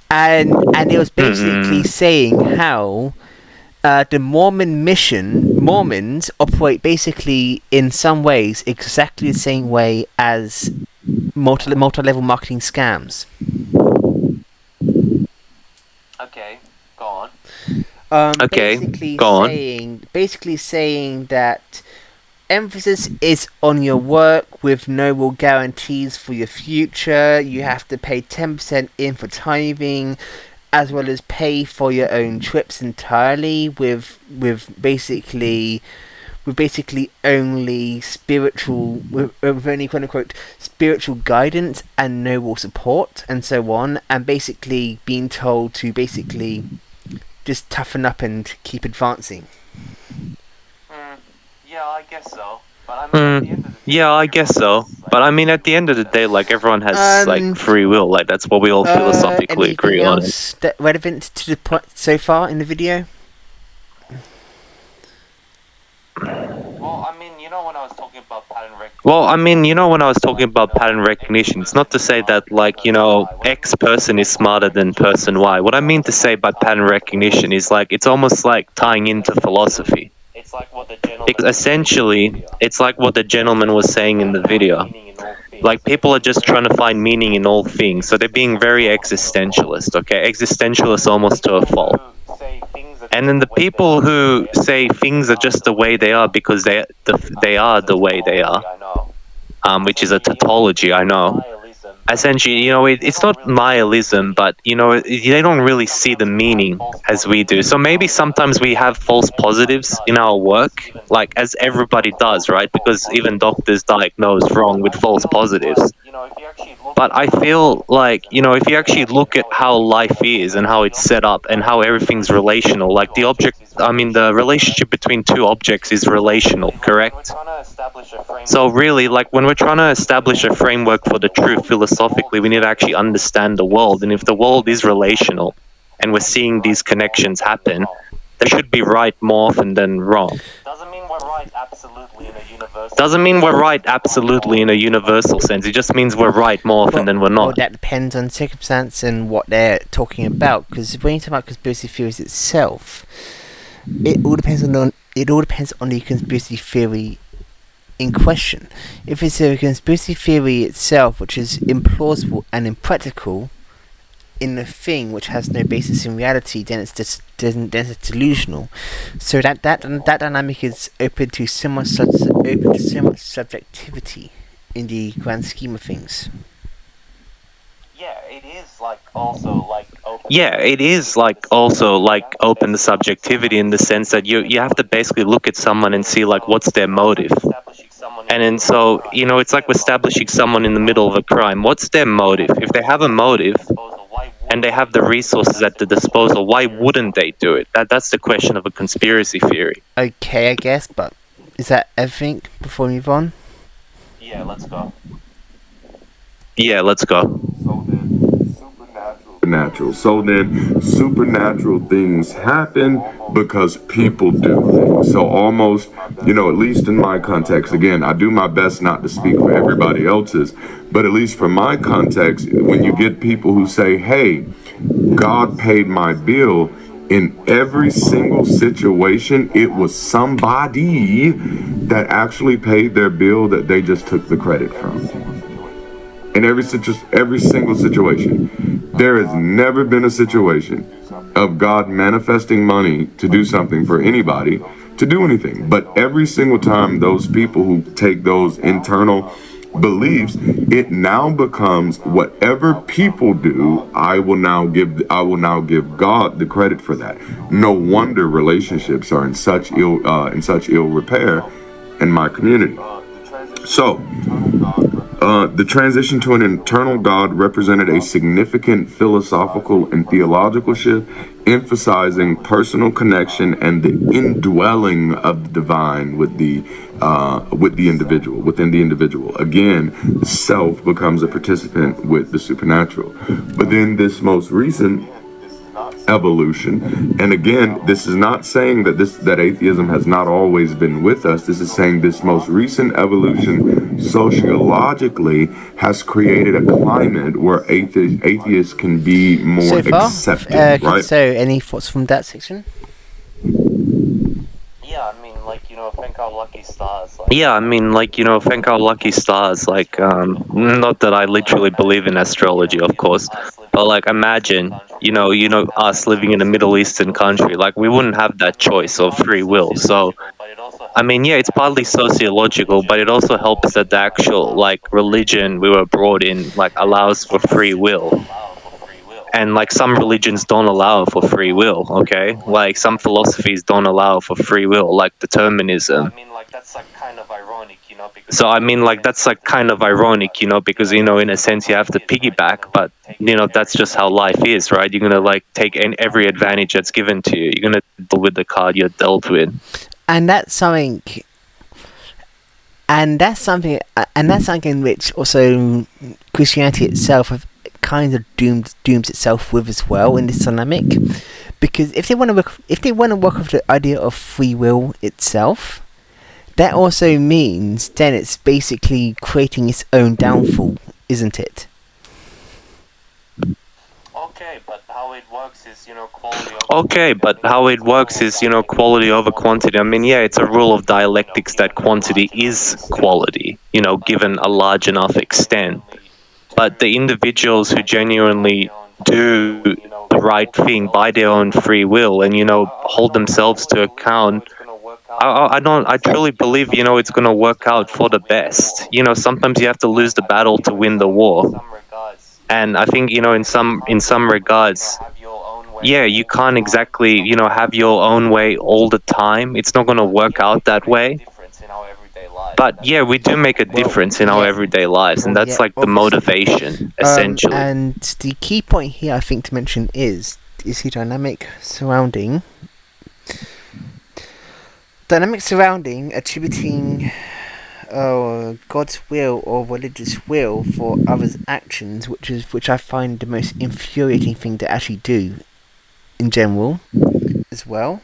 And it was basically saying how the Mormons operate basically in some ways exactly the same way as multi-level marketing scams. Okay, go on. Okay, basically saying that emphasis is on your work with no real guarantees for your future. You have to pay 10% in for tithing, as well as pay for your own trips entirely, with basically only spiritual, with only quote unquote spiritual guidance and no real support, and so on, and basically being told to basically just toughen up and keep advancing. Yeah, I guess so. But I mean, at the end of the day, like, everyone has like free will. Like, that's what we all philosophically agree on. Anything else that relevant to the point so far in the video? Well, I mean, you know, when I was talking about pattern recognition, it's not to say that, like, you know, X person is smarter than person Y. What I mean to say by pattern recognition is, like, it's almost like tying into philosophy. Essentially, it's like what the gentleman was saying in the video. Like, people are just trying to find meaning in all things, so they're being very existentialist, okay? Existentialist almost to a fault. And then the people who say things are just the way they are because they are the way they are, which is a tautology, I know. Essentially, you know, it's not nihilism, but, you know, they don't really see the meaning as we do. So maybe sometimes we have false positives in our work, like, as everybody does, right? Because even doctors diagnose wrong with false positives. But I feel like, you know, if you actually look at how life is and how it's set up and how everything's relational, like the relationship between two objects is relational, correct? So really, like, when we're trying to establish a framework for the truth philosophically, we need to actually understand the world. And if the world is relational and we're seeing these connections happen, they should be right more often than wrong. Doesn't mean we're right absolutely in a universal sense. It just means we're right more often than we're not. Well, that depends on circumstance and what they're talking about. Because when you talk about conspiracy theories itself, it all depends on the conspiracy theory in question. If it's a conspiracy theory itself which is implausible and impractical in a thing which has no basis in reality, then it's just delusional. So that dynamic is open to so much subjectivity in the grand scheme of things. It is like open to subjectivity in the sense that you have to basically look at someone and see, like, what's their motive. And then, so, you know, it's like we're establishing someone in the middle of a crime. What's their motive? If they have a motive and they have the resources at their disposal, why wouldn't they do it? That's the question of a conspiracy theory. Okay, I guess, but is that everything before we move on? Yeah, let's go. So then supernatural things happen because people do things. So almost, you know, at least in my context, again, I do my best not to speak for everybody else's, but at least for my context, when you get people who say, hey, God paid my bill, in every single situation, it was somebody that actually paid their bill that they just took the credit from. In every single situation, there has never been a situation of God manifesting money to do something for anybody, to do anything. But every single time those people who take those internal beliefs, it now becomes whatever people do, I will now give God the credit for that. No wonder relationships are in such ill repair in my community. So, the transition to an eternal God represented a significant philosophical and theological shift, emphasizing personal connection and the indwelling of the divine within the individual. Again, self becomes a participant with the supernatural. But then this most recent evolution, and again, this is not saying that atheism has not always been with us. This is saying this most recent evolution sociologically has created a climate where atheists can be more accepted, right? So any thoughts from that section? Yeah, I mean, like, thank our lucky stars. Like, not that I literally believe in astrology, of course, but like, imagine, us living in a Middle Eastern country, like, we wouldn't have that choice of free will. So, I mean, yeah, it's partly sociological, but it also helps that the actual, like, religion we were brought in, like, allows for free will. And like some religions don't allow for free will, okay? Like some philosophies don't allow for free will, like determinism. So I mean, like that's like kind of ironic, because in a sense you have to piggyback, but that's just how life is, right? You're gonna like take every advantage that's given to you. You're gonna deal with the card you're dealt with. And that's something. And that's something which also Christianity itself kind of dooms itself with as well in this dynamic, because if they want to work with the idea of free will itself, that also means then it's basically creating its own downfall, isn't it? Okay, but how it works is, quality over quantity. I mean, yeah, it's a rule of dialectics that quantity is quality, given a large enough extent. But the individuals who genuinely do the right thing by their own free will and, hold themselves to account, I truly believe, it's going to work out for the best. Sometimes you have to lose the battle to win the war. And I think, in some regards, yeah, you can't exactly, have your own way all the time. It's not going to work out that way. But yeah, we do make a difference in our everyday lives, and that's like the Obviously. motivation, essentially. And the key point here, I think, to mention is the dynamic surrounding attributing God's will or religious will for others' actions, which I find the most infuriating thing to actually do in general, as well.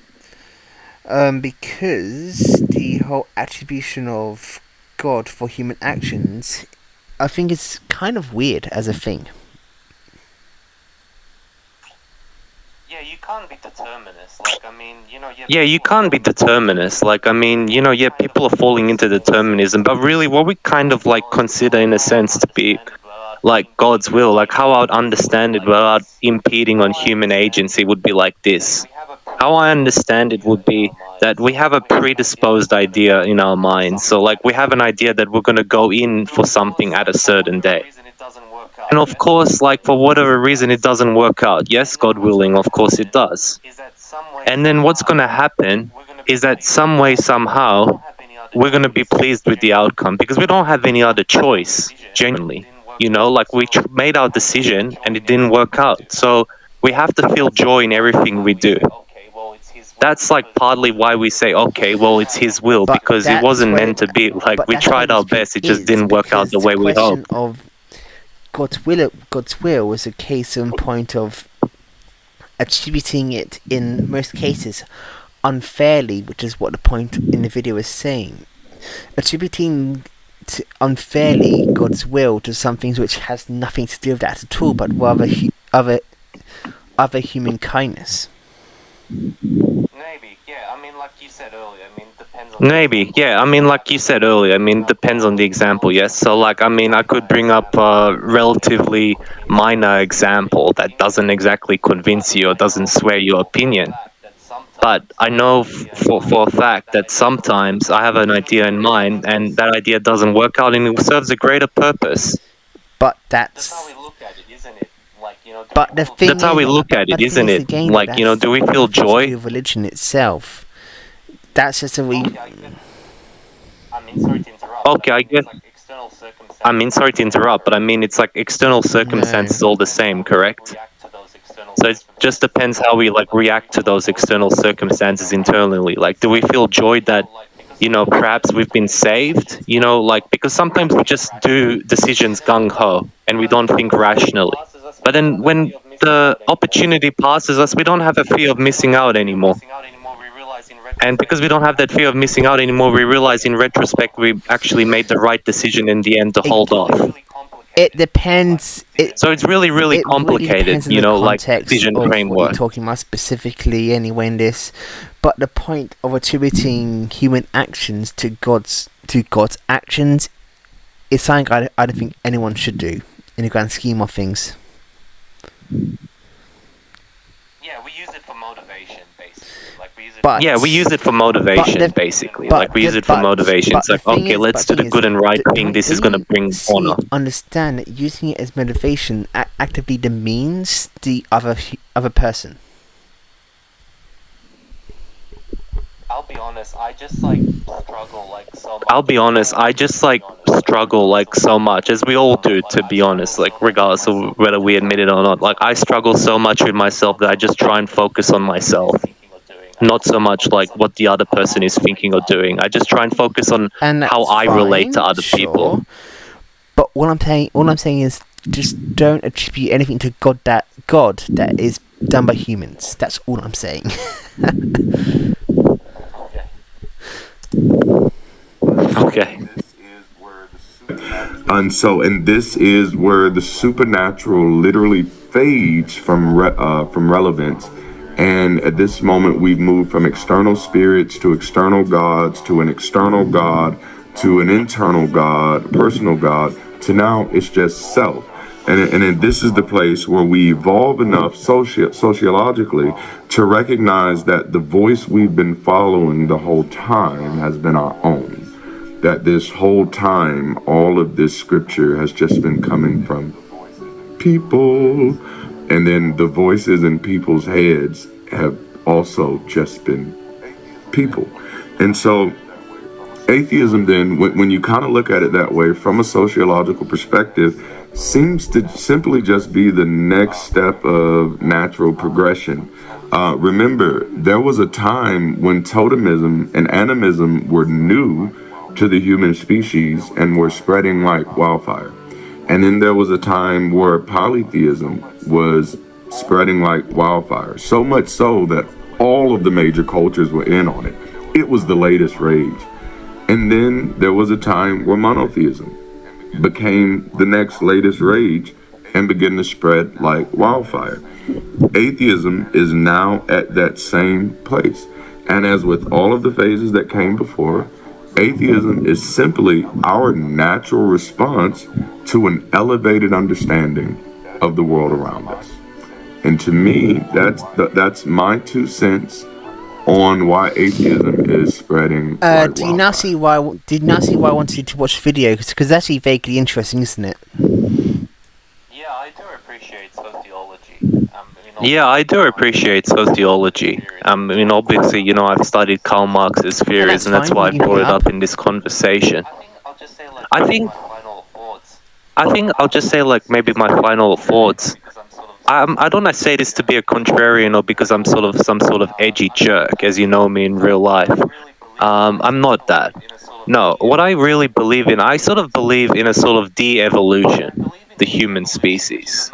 Because the whole attribution of God for human actions, I think it's kind of weird as a thing. Yeah, you can't be determinist. Yeah, you can't be determinist. Like, I mean, yeah, people are falling into determinism, but really, what we kind of like consider, in a sense, to be like God's will, like how I would understand it without impeding on human agency, would be like this. How I understand it would be that we have a predisposed idea in our minds. So, like, we have an idea that we're going to go in for something at a certain day. And of course, like, for whatever reason, it doesn't work out. Yes, God willing, of course it does. And then what's going to happen is that some way, somehow, we're going to be pleased with the outcome because we don't have any other choice, genuinely. Like we made our decision and it didn't work out. So we have to feel joy in everything we do. That's like partly why we say, okay, well, it's His will, But because it that's wasn't where meant to be. Like, but we that's where tried our dispute best, it just is, didn't work out because the the way we question hoped. of God's will is a case in point of attributing it in most cases unfairly, which is what the point in the video is saying. Attributing unfairly God's will to some things which has nothing to do with that at all, but rather other human kindness. Maybe, yeah. I mean, like you said earlier, depends on the example, yes. So, like, I mean, I could bring up a relatively minor example that doesn't exactly convince you or doesn't sway your opinion. But I know for a fact that sometimes I have an idea in mind and that idea doesn't work out and it serves a greater purpose. But that's but the thing That's how we is, look at but it, the thing isn't is it? again Like, that's do we feel nothing to do joy? with religion itself. That's just a Okay, I guess. I mean, sorry to interrupt, but I mean, it's like external circumstances all the same, correct? So it just depends how we like react to those external circumstances internally. Like, do we feel joy that, perhaps we've been saved? Like, because sometimes we just do decisions gung ho and we don't think rationally. But then when the opportunity passes us, we don't have a fear of missing out anymore. And because we don't have that fear of missing out anymore, we realize in retrospect we actually made the right decision in the end to hold off. It depends. So it's really, really It really complicated, depends on the like context decision of what you're framework. talking about specifically anyway in this. But the point of attributing human actions to God's actions is something I don't think anyone should do in the grand scheme of things. Yeah, we use it for motivation, basically. But yeah, we use it for motivation, basically. Like we use it for motivation. It's like, okay, let's do the good and right thing. This is going to bring honor. Understand that using it as motivation actively demeans the other person. I'll be honest, I just struggle like so much, as we all do, to be honest, like regardless of whether we admit it or not. Like I struggle so much with myself that I just try and focus on myself. Not so much like what the other person is thinking or doing. I just try and focus on how I relate to other people. But all I'm saying is just don't attribute anything to God that is done by humans. That's all I'm saying. Okay. And this is where the supernatural literally fades from relevance. And at this moment, we've moved from external spirits to external gods to an external god to an internal god, personal god, to now it's just self. And this is the place where we evolve enough sociologically to recognize that the voice we've been following the whole time has been our own. That this whole time, all of this scripture has just been coming from people. And then the voices in people's heads have also just been people. And so atheism then, when you kind of look at it that way from a sociological perspective, seems to simply just be the next step of natural progression. Remember, there was a time when totemism and animism were new to the human species and were spreading like wildfire. And then there was a time where polytheism was spreading like wildfire. So much so that all of the major cultures were in on it. It was the latest rage. And then there was a time where monotheism became the next latest rage and began to spread like wildfire. Atheism is now at that same place. And as with all of the phases that came before, atheism is simply our natural response to an elevated understanding of the world around us. And to me, that's my 2 cents on why atheism is spreading. Did you now see why I wanted you to watch the video? Because it's actually vaguely interesting, isn't it? Yeah, I do appreciate sociology. Obviously, I've studied Karl Marx's theories, and that's why I brought it up in this conversation. I think I'll just say, like, maybe my final thoughts. I don't say this to be a contrarian or because I'm sort of some sort of edgy jerk, as you know me in real life. I'm not that. No, what I really believe in, I sort of believe in a sort of de-evolution, the human species.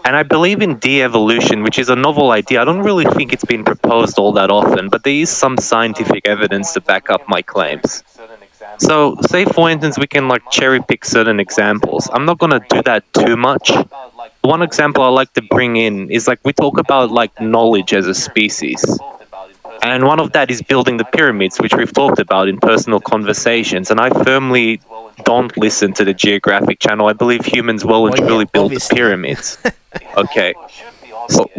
And I believe in de-evolution, which is a novel idea. I don't really think it's been proposed all that often, but there is some scientific evidence to back up my claims. So, say for instance, we can like cherry pick certain examples. I'm not going to do that too much. One example I like to bring in is like we talk about like knowledge as a species. And one of that is building the pyramids, which we've talked about in personal conversations. And I firmly don't listen to the Geographic Channel. I believe humans well and truly built the pyramids. Okay. So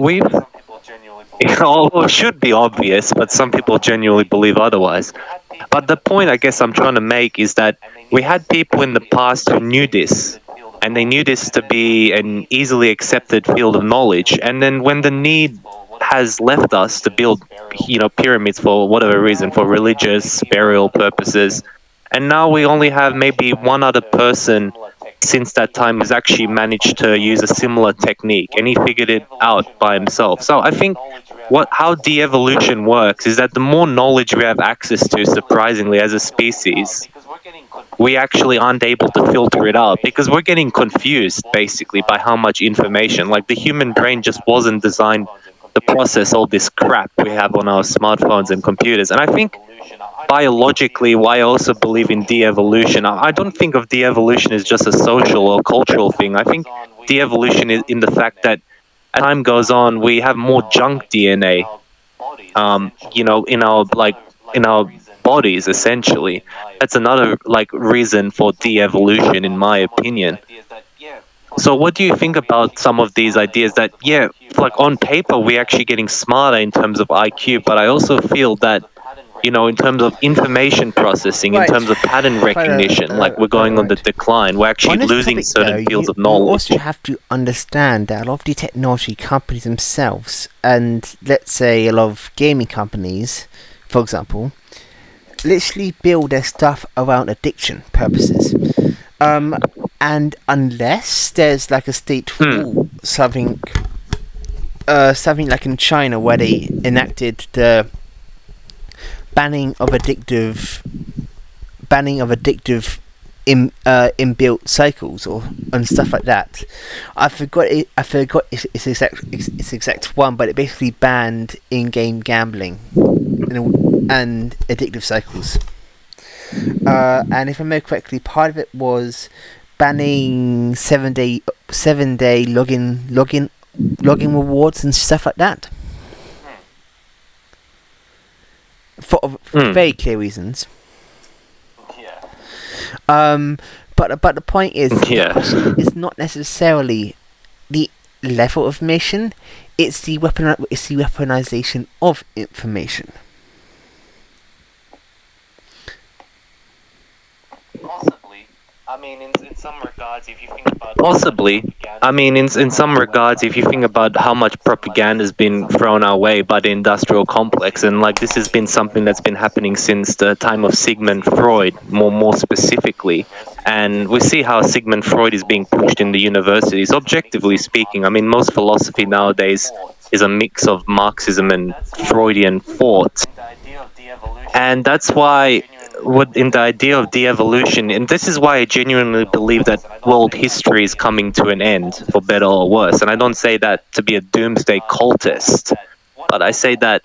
it should be obvious, but some people genuinely believe otherwise. But the point I guess I'm trying to make is that we had people in the past who knew this, and they knew this to be an easily accepted field of knowledge. And then when the need has left us to build, pyramids for whatever reason, for religious, burial purposes, and now we only have maybe one other person since that time who's actually managed to use a similar technique, and he figured it out by himself. So I think how de-evolution works is that the more knowledge we have access to, surprisingly, as a species, we actually aren't able to filter it out because we're getting confused, basically, by how much information. Like, the human brain just wasn't designed to process all this crap we have on our smartphones and computers. And I think biologically, why I also believe in de-evolution. I don't think of de-evolution as just a social or cultural thing. I think de-evolution is in the fact that as time goes on, we have more junk DNA, in our bodies, essentially. That's another like reason for de-evolution, in my opinion. So what do you think about some of these ideas that, yeah, like on paper, we're actually getting smarter in terms of IQ, but I also feel that, in terms of information processing, in Right. terms of pattern recognition, like we're going on the Right. decline. We're actually On this losing topic, though, certain fields of you also knowledge. have to understand that a lot of the technology companies themselves, and let's say a lot of gaming companies, for example, literally build their stuff around addiction purposes. And unless there's like a state rule, something like in China where they enacted the banning of inbuilt cycles or and stuff like that. I forgot its exact one, but it basically banned in-game gambling and addictive cycles. And if I remember correctly, part of it was banning seven day login rewards and stuff like that for very clear reasons. But the point is, Yeah. the question is not necessarily the level of information; it's the weaponization of information. Possibly. I mean, in some regards, if you think about possibly, I mean, in some regards, if you think about how much propaganda has been thrown our way by the industrial complex, and like this has been something that's been happening since the time of Sigmund Freud, more specifically, and we see how Sigmund Freud is being pushed in the universities. Objectively speaking, I mean, most philosophy nowadays is a mix of Marxism and Freudian thought, and that's why in the idea of de-evolution, and this is why I genuinely believe that world history is coming to an end, for better or worse. And I don't say that to be a doomsday cultist, but I say that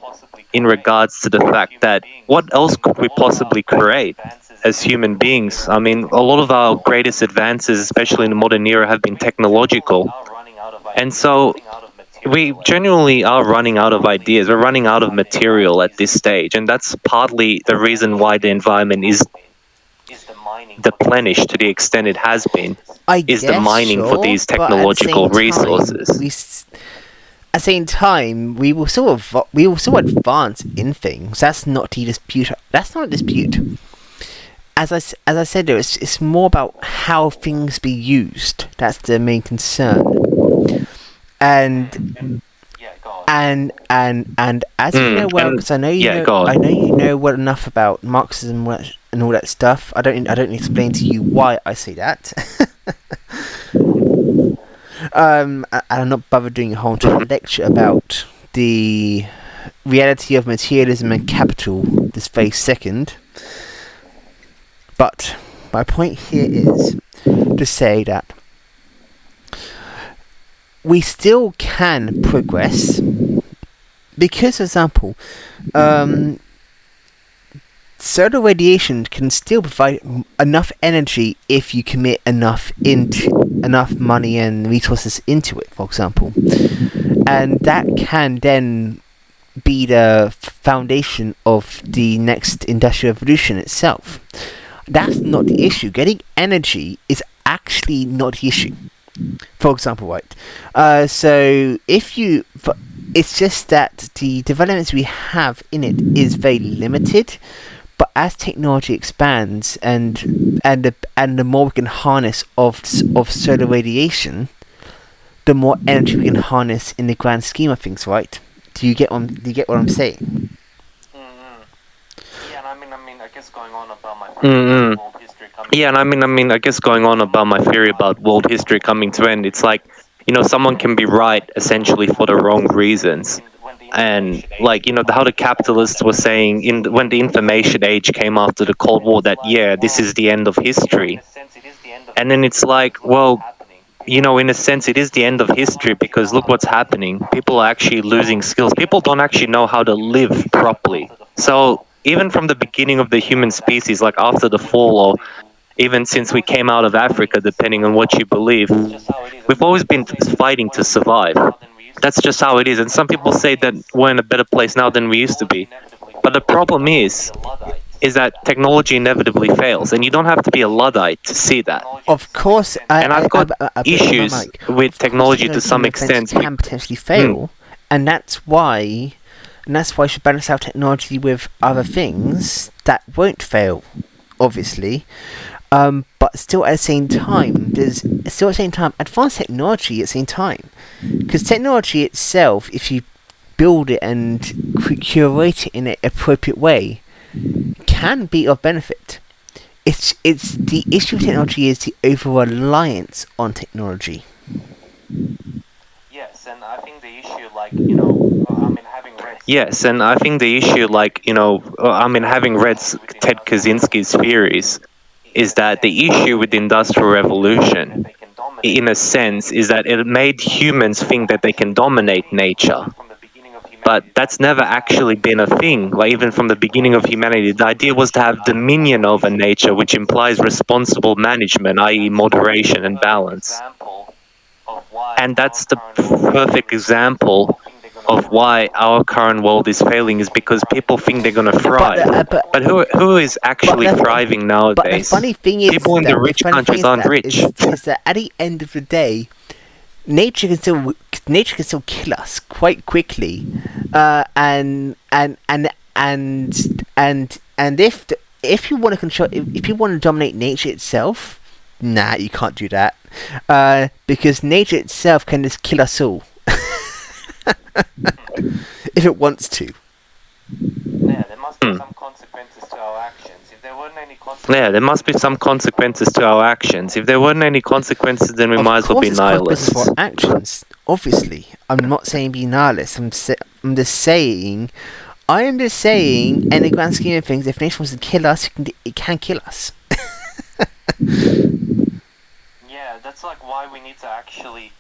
in regards to the fact that what else could we possibly create as human beings? I mean, a lot of our greatest advances, especially in the modern era, have been technological. And so we genuinely are running out of ideas. We're running out of material at this stage, and that's partly the reason why the environment is deplenished to the extent it has been. I Is the guess mining for sure, these but at the technological same time, resources. at the same time, we will still advance in things. That's not the dispute. That's not a dispute. As I said, though, it's more about how things be used. That's the main concern. And as you know well, because I know you know, go on. I know you know well enough about Marxism and all that stuff. I don't need to explain to you why I say that. And I'm not bothered doing a whole entire lecture about the reality of materialism and capital this very second. But my point here is to say that we still can progress because, for example, solar radiation can still provide enough energy if you commit enough money and resources into it, for example, and that can then be the foundation of the next industrial revolution itself. That's not the issue. Getting energy is actually not the issue. For example, right? So it's just that the developments we have in it is very limited. But as technology expands and the more we can harness of solar radiation, the more energy we can harness in the grand scheme of things, right? Do you get what I'm saying? Yeah, and I mean, I guess going on about my world history coming. Yeah, and I mean, I guess going on about my theory about world history coming to end, it's like, someone can be right essentially for the wrong reasons. And like, how the capitalists were saying when the information age came after the Cold War, that yeah, this is the end of history. And then it's like, well, in a sense, it is the end of history because look what's happening. People are actually losing skills. People don't actually know how to live properly. So even from the beginning of the human species, like after the fall, or even since we came out of Africa, depending on what you believe, we've always been fighting to survive. That's just how it is. And some people say that we're in a better place now than we used to be. But the problem is that technology inevitably fails, and you don't have to be a Luddite to see that. Of course, And I've got issues Mike, with of course, technology to technology some and events extent. can potentially fail, and that's why you should balance out technology with other things that won't fail, obviously. But still, at the same time, advanced technology at the same time, because technology itself, if you build it and curate it in an appropriate way, can be of benefit. It's the issue with technology is the over reliance on technology. Yes, and I think the issue, having read Ted Kaczynski's theories, is that the issue with the Industrial Revolution, in a sense, is that it made humans think that they can dominate nature. But that's never actually been a thing. Like, even from the beginning of humanity, the idea was to have dominion over nature, which implies responsible management, i.e., moderation and balance. And that's the perfect example of why our current world is failing, is because people think they're going to thrive. But who is actually thriving nowadays? But the funny thing is, people in the rich countries aren't rich. Is that at the end of the day, nature can still kill us quite quickly, and if you want to control, if you want to dominate nature itself, nah, you can't do that, because nature itself can just kill us all if it wants to. Yeah, there must be some consequences to our actions. If there weren't any consequences, there must be some consequences to our actions. If there weren't any consequences, then we might as well be nihilists. Of course, for actions. Obviously, I'm not saying be nihilist. I'm just saying. I am just saying, in the grand scheme of things, if nature wants to kill us, it can kill us. Yeah, that's like why we need to actually,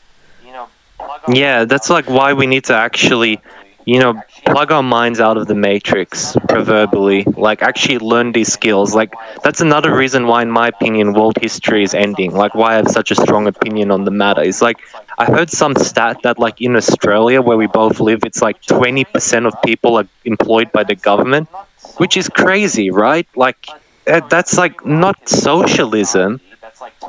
plug our minds out of the matrix, proverbially. Like, actually learn these skills. Like, that's another reason why, in my opinion, world history is ending. Like, why I have such a strong opinion on the matter. It's like, I heard some stat that, like, in Australia, where we both live, it's like 20% of people are employed by the government, which is crazy, right? Like, that's like not socialism,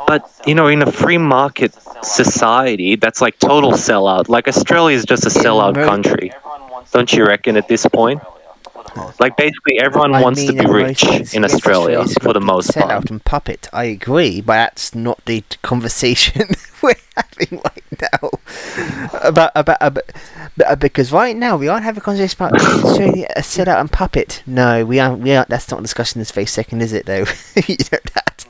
but in a free market society, that's like total sellout. Like, Australia is just a sellout country, don't you reckon? At this point, like, basically everyone wants to be rich in Australia for the most part. Sellout and puppet. I agree, but that's not the conversation we're having right now. Because right now we aren't having a conversation about Australia a sellout and puppet. No, we aren't. That's not a discussion this very second, is it? Though you know that.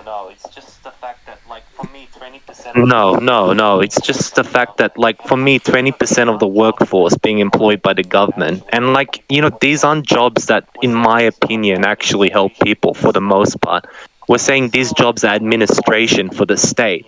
No. It's just the fact that, like, for me, 20%. No. It's just the fact that, like, for me, 20% of the workforce being employed by the government, and, like, these aren't jobs that, in my opinion, actually help people for the most part. We're saying these jobs are administration for the state.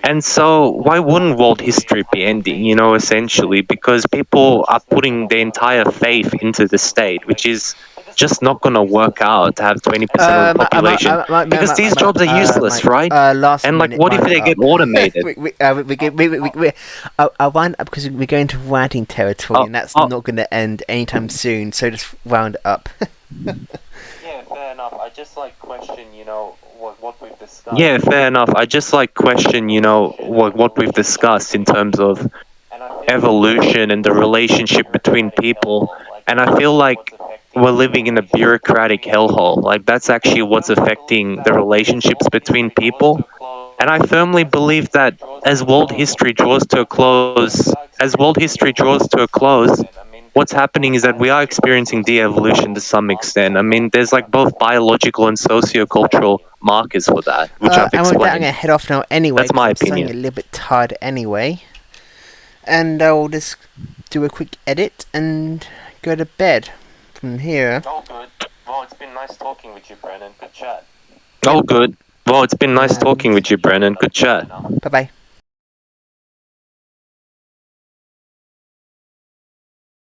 And so, why wouldn't world history be ending, essentially? Because people are putting their entire faith into the state, which is just not going to work out to have 20% of the population. Because these jobs are useless, right? And, like, what if they get automated? I'll wind up because we're going to ranting territory, and that's not going to end anytime soon, so just round up. Yeah, fair enough. I just, like, question, what we've discussed. Yeah, fair enough. I just, like, question, what we've discussed in terms of evolution and the relationship between people. And I feel like we're living in a bureaucratic hellhole. Like, that's actually what's affecting the relationships between people. And I firmly believe that as world history draws to a close, what's happening is that we are experiencing de-evolution to some extent. I mean, there's, like, both biological and socio-cultural markers for that, which I've explained. I'm going to head off now anyway. That's my I'm opinion. starting a little bit tired anyway. And I'll just do a quick edit and go to bed from here. Oh, good. Well, it's been nice talking with you, Brennan. Good chat. Oh, good. Well, it's been nice talking with you, Brennan. Good chat. Bye-bye.